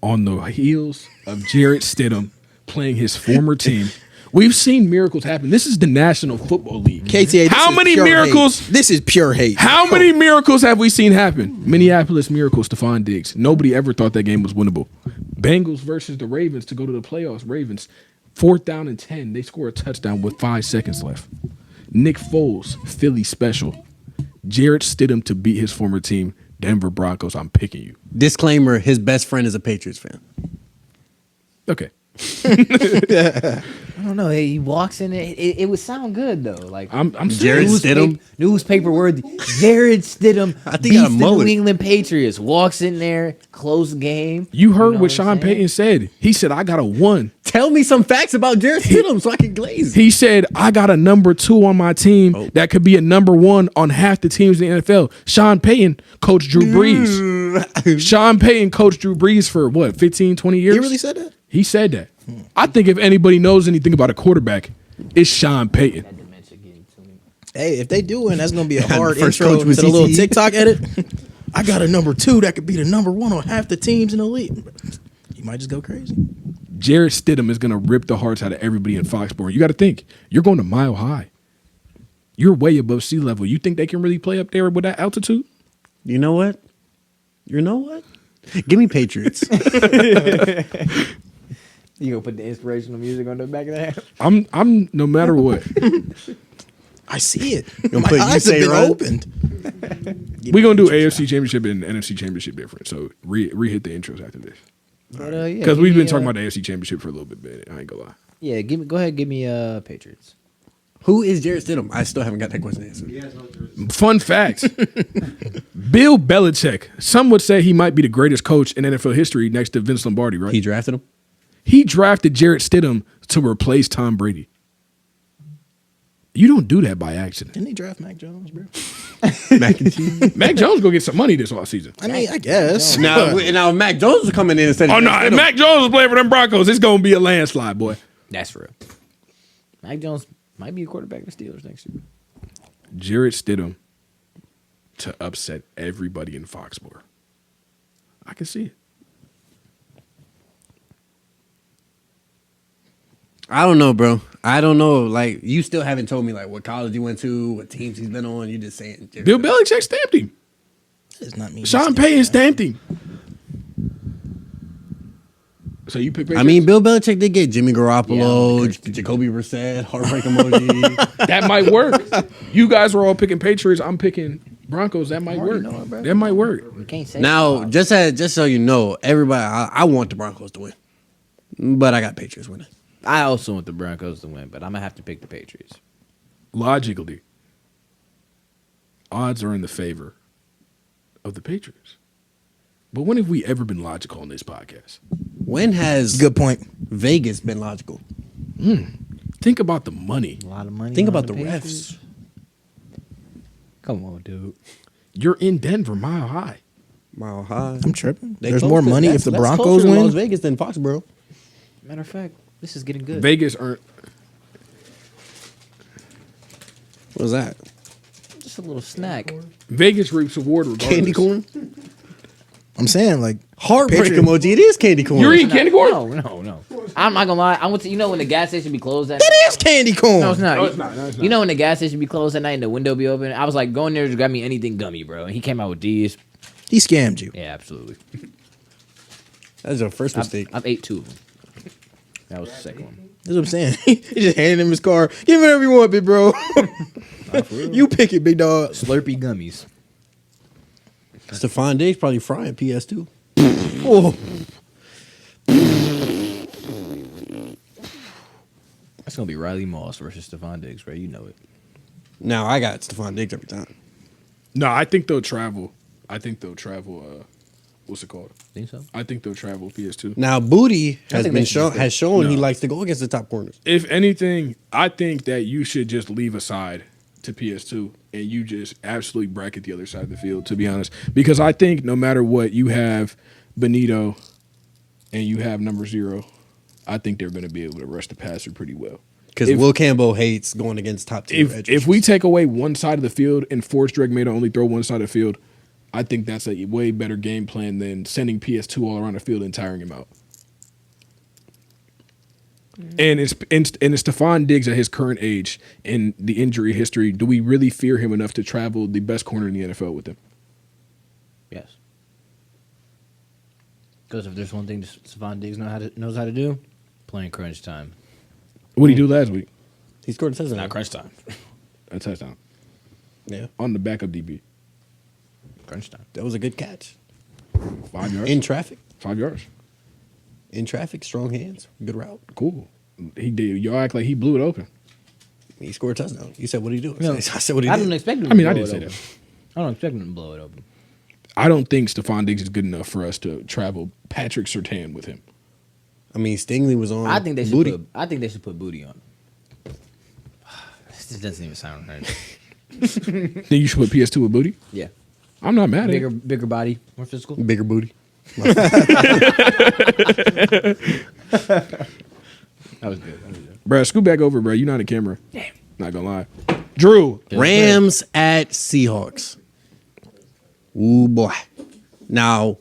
on the heels of Jarrett Stidham playing his former team. We've seen miracles happen. This is the National Football League. KTA. How many miracles? Hate. This is pure hate. How many miracles have we seen happen? Minneapolis miracles, Stephon Diggs. Nobody ever thought that game was winnable. Bengals versus the Ravens to go to the playoffs. Ravens, 4th down and 10. They score a touchdown with 5 seconds left. Nick Foles, Philly special. Jarrett Stidham to beat his former team, Denver Broncos. I'm picking you. Disclaimer: his best friend is a Patriots fan. Okay. I don't know. He walks in there. It would sound good though. Like I'm Jarrett serious. Stidham. Newspaper worthy. Jared Stidham I think he got a beats the mullet. New England Patriots. Walks in there, close the game. You heard know what I'm Sean saying? Payton said. He said, I got a 1. Tell me some facts about Jarrett Stidham so I can glaze. He said, I got a number 2 on my team that could be a number 1 on half the teams in the NFL. Sean Payton coached Drew Brees. Sean Payton coached Drew Brees for what, 15, 20 years? He really said that? He said that. I think if anybody knows anything about a quarterback, it's Sean Payton. Hey, if they do win, that's gonna be a hard First intro coach to with the little CTE. TikTok edit. I got a number 2 that could be the number 1 on half the teams in the league. You might just go crazy. Jarrett Stidham is going to rip the hearts out of everybody in Foxborough. You got to think, you're going to Mile High. You're way above sea level. You think they can really play up there with that altitude? You know what? You know what? Give me Patriots. You gonna put the inspirational music on the back of that? I'm no matter what. I see it. Gonna My put you eyes have say been right? opened. We're going to do AFC Championship and NFC Championship different. So re-hit the intros after this. But yeah, Because give we've me, been talking about the AFC Championship for a little bit. I ain't going to lie. Yeah, go ahead, give me Patriots. Who is Jarrett Stidham? I still haven't got that question answered. He has no jersey. Fun fact. Bill Belichick. Some would say he might be the greatest coach in NFL history next to Vince Lombardi, right? He drafted him. He drafted Jarrett Stidham to replace Tom Brady. You don't do that by accident. Didn't he draft Mac Jones, bro? Mac and cheese. Mac Jones go get some money this offseason. I mean, I guess. now Mac Jones is coming in and said, Oh, no. If Mac Jones is playing for them Broncos, it's going to be a landslide, boy. That's real. Mac Jones might be a quarterback of the Steelers next year. Jarrett Stidham to upset everybody in Foxborough. I can see it. I don't know, bro. I don't know. Like, you still haven't told me like what college he went to, what teams he's been on. You just saying. Bill Belichick stamped him. It's not me. Sean Payton stamped him. So you pick I mean, Bill Belichick did get Jimmy Garoppolo, Jacoby Brissett, heartbreak emoji. that might work. You guys were all picking Patriots. I'm picking Broncos. That might work. know it, bro. That might work. You can't say Now, just so you know, everybody, I want the Broncos to win, but I got Patriots winning. I also want the Broncos to win, but I'm gonna have to pick the Patriots. Logically, odds are in the favor of the Patriots. But when have we ever been logical on this podcast? When has Good point. Vegas been logical? Think about the money. A lot of money. Think on about the Patriots. refs. Come on, dude. You're in Denver, Mile High. Mile high. I'm tripping. They There's close more to- money that's- if the that's Broncos closer to win. Las Vegas than Foxborough. Matter of fact, this is getting good. Vegas earned. What was that? Just a little snack. Vegas reaps reward regardless. Candy corn? I'm saying, like, Heartbreak Patriot- emoji. It is candy corn. You're eating candy corn? No. I'm not gonna lie. I went to when the gas station be closed at that is candy corn. No, it's not. No, it's not. No, it's not. You know when the gas station be closed at night and the window be open? I was like, going there to grab me anything gummy, bro. And he came out with these. He scammed you. Yeah, absolutely. That's your first mistake. I've ate 2 of them. That was the second one. That's what I'm saying. He just handed him his car. Give me whatever you want, big bro. You pick it, big dog. Slurpee gummies. Stephon Diggs probably frying PS2. Oh. That's gonna be Riley Moss versus Stephon Diggs, bro. You know it. Now I got Stephon Diggs every time. No, I think they'll travel. What's it called? Think so? I think they'll travel PS2. Now Booty I has think been they should shown No. he likes to go against the top corners. If anything, I think that you should just leave aside to PS2 and you just absolutely bracket the other side of the field, to be honest. Because I think no matter what, you have Benito and you have number 0, I think they're going to be able to rush the passer pretty well. Because Will Campbell hates going against top tier edge If we take away one side of the field and force Drake May to only throw one side of the field, I think that's a way better game plan than sending PS2 all around the field and tiring him out. And it's Stephon Diggs at his current age and the injury history. Do we really fear him enough to travel the best corner in the NFL with him? Yes. Because if there's one thing Stephon Diggs knows how to do, playing crunch time. What did he do last week? he scored a touchdown. Not crunch time. A touchdown Yeah, on the backup DB. Crunch time. that was a good catch. 5 yards. In traffic, 5 yards. strong hands, good route. Cool. He did. Y'all act like he blew it open. He scored a touchdown. You said, what did he do? No, I said, what did he I do? don't expect him. I mean, I blow didn't it say open. that. I don't expect him to blow it open. I don't think Stephon Diggs is good enough for us to travel Patrick Surtain with him. I mean, Stingley was on. I think they should Booty. put. I think they should put Booty on. This doesn't even sound right. Think you should put PS2 with Booty? Yeah, I'm not mad at it. bigger body, more physical. Bigger booty. That was good. Bruh, scoot back over, bro. You're not a camera. Damn. Not gonna lie. Drew. Rams at Seahawks. Ooh, boy. Now,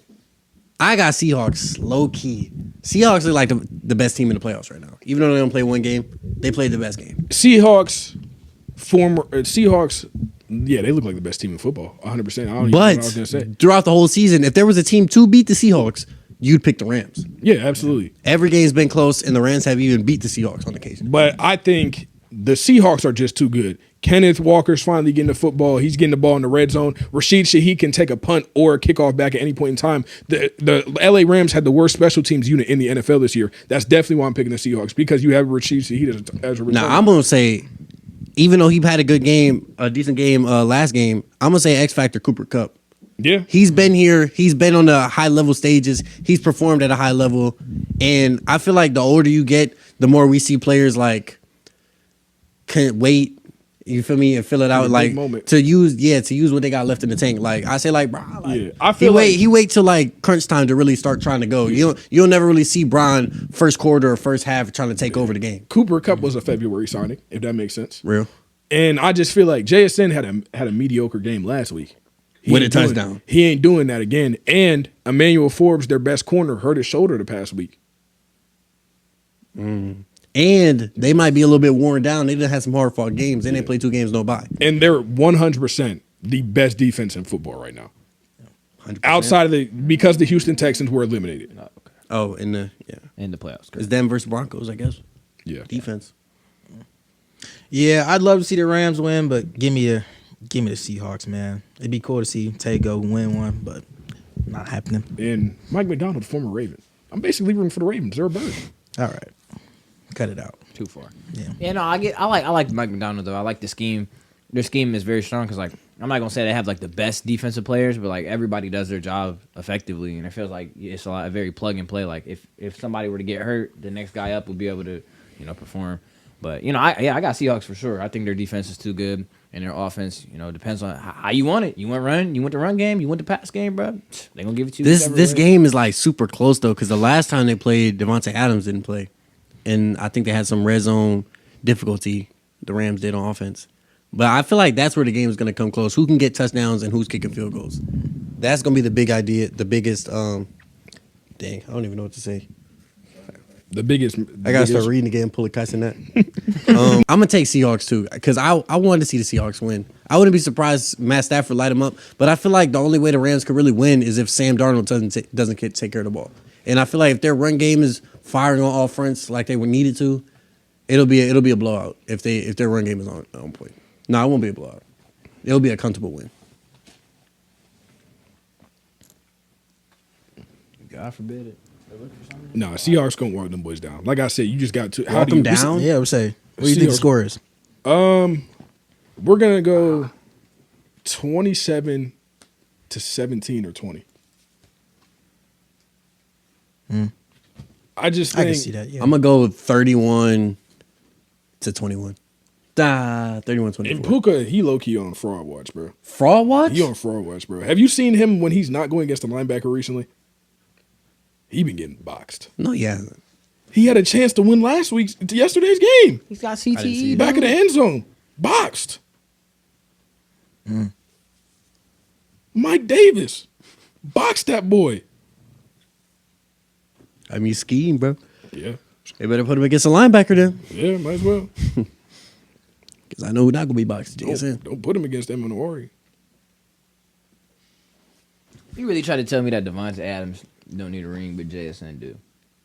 I got Seahawks low key. Seahawks are like the best team in the playoffs right now. Even though they don't play one game, they played the best game. Seahawks, yeah, they look like the best team in football. 100%. I don't even know what I was gonna say. But throughout the whole season, if there was a team to beat the Seahawks, you'd pick the Rams. Yeah, absolutely. Every game's been close, and the Rams have even beat the Seahawks on occasion. But I think the Seahawks are just too good. Kenneth Walker's finally getting the football. He's getting the ball in the red zone. Rashid Shaheed can take a punt or a kickoff back at any point in time. The LA Rams had the worst special teams unit in the NFL this year. That's definitely why I'm picking the Seahawks, because you have Rashid Shaheed as a returner. Now, I'm going to say, even though he had a good game, a decent game last game, I'm going to say X Factor Cooper Kupp. Yeah. He's been here. He's been on the high level stages. He's performed at a high level. And I feel like the older you get, the more we see players like can't wait. You feel me? And fill it out big like moment. to use what they got left in the tank. Like I say, like bro, like, Yeah, I feel he wait till like crunch time to really start trying to go. You'll never really see Bron first quarter or first half trying to take over the game. Cooper Kupp was a February signing, if that makes sense. Real. And I just feel like JSN had a mediocre game last week. With a ain't doing- touchdown. He ain't doing that again. And Emmanuel Forbes, their best corner, hurt his shoulder the past week. And they might be a little bit worn down. They didn't have some hard fought games. They didn't play 2 games, no bye. And they're 100% the best defense in football right now. 100%. Outside of because the Houston Texans were eliminated. Oh, in the playoffs. it's them versus Broncos, I guess. Yeah. Defense. Yeah, I'd love to see the Rams win, but give me the Seahawks, man. It'd be cool to see Tay go win one, but not happening. And Mike McDonald, former Raven. I'm basically rooting for the Ravens. They're a bird. All right, cut it out. Too far. Yeah. Yeah, no, I like Mike McDonald though. I like the scheme. Their scheme is very strong because like I'm not gonna say they have like the best defensive players, but like everybody does their job effectively, and it feels like it's a very plug and play. Like if somebody were to get hurt, the next guy up will be able to perform. But I got Seahawks for sure. I think their defense is too good, and their offense depends on how you want it. You want run, you want the run game, you want the pass game, bro. They gonna give it to you. This game is like super close though, because the last time they played, Devontae Adams didn't play, and I think they had some red zone difficulty. The Rams did on offense, but I feel like that's where the game is going to come close. Who can get touchdowns and who's kicking field goals? That's going to be the big idea. The biggest. Dang, I don't even know what to say. The biggest. I gotta start reading again, pull a cuss in that. I'm gonna take Seahawks too, because I wanted to see the Seahawks win. I wouldn't be surprised Matt Stafford light them up, but I feel like the only way the Rams could really win is if Sam Darnold doesn't take care of the ball. And I feel like if their run game is firing on all fronts like they were needed to, it'll be a blowout if their run game is on point. No, it won't be a blowout. It'll be a comfortable win. God forbid it. No, Seahawks gonna walk them boys down. Like I said, you just got to Walk them down? Yeah, we'll say. What do you think the Seahawks- score is? We're gonna go 27-17 or 20. I just I think can see that. Yeah. I'm gonna go 31-21. 31-24. and Puka, he low key on fraud watch, bro. Fraud watch? He on fraud watch, bro. Have you seen him when he's not going against the linebacker recently? He been getting boxed. No, yeah. He had a chance to win yesterday's game. He's got see CTE. Back of the end zone. Boxed. Mike Davis. Boxed that boy. I mean, scheme, bro. Yeah. They better put him against a linebacker then, Yeah, might as well. because I know who's not gonna be boxed. JSN. Don't put him against Amenawari. You really try to tell me that Devontae Adams don't need a ring, but JSN do?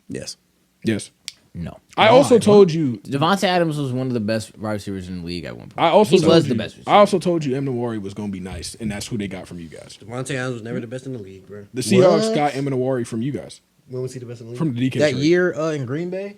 Yes. Yes. No. I also told you. Devontae Adams was one of the best wide receivers in the league at one point. I also he told was you, the best receiver. I also told you Amenawari was going to be nice, and that's who they got from you guys. Devontae Adams was never the best in the league, bro. The Seahawks What? got Amenawari from you guys, When was he the best in the league? from the DK That trade. year in Green Bay,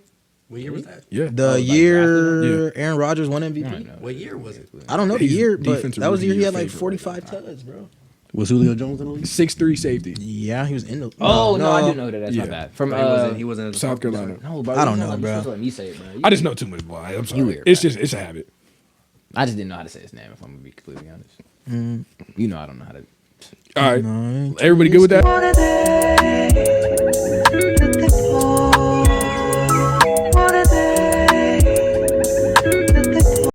What year was that? Yeah. the like year Aaron Rodgers won MVP. I don't know. What year was it? I don't know the He's year, but defensive that was the year he rookie had like favorite 45 touchdowns, bro. Was Julio Jones in the league? 6'3" safety. Yeah, he was in the. Oh no, I do know that. That's Yeah. my bad. From He wasn't in the South Carolina. No, bro. I don't you know, supposed bro. to let me say it, bro. I just know too much, boy. I'm sorry. weird, It's bro. just it's a habit. I just didn't know how to say his name. If I'm gonna be completely honest, you know I don't know how to. All right, No, everybody good with that?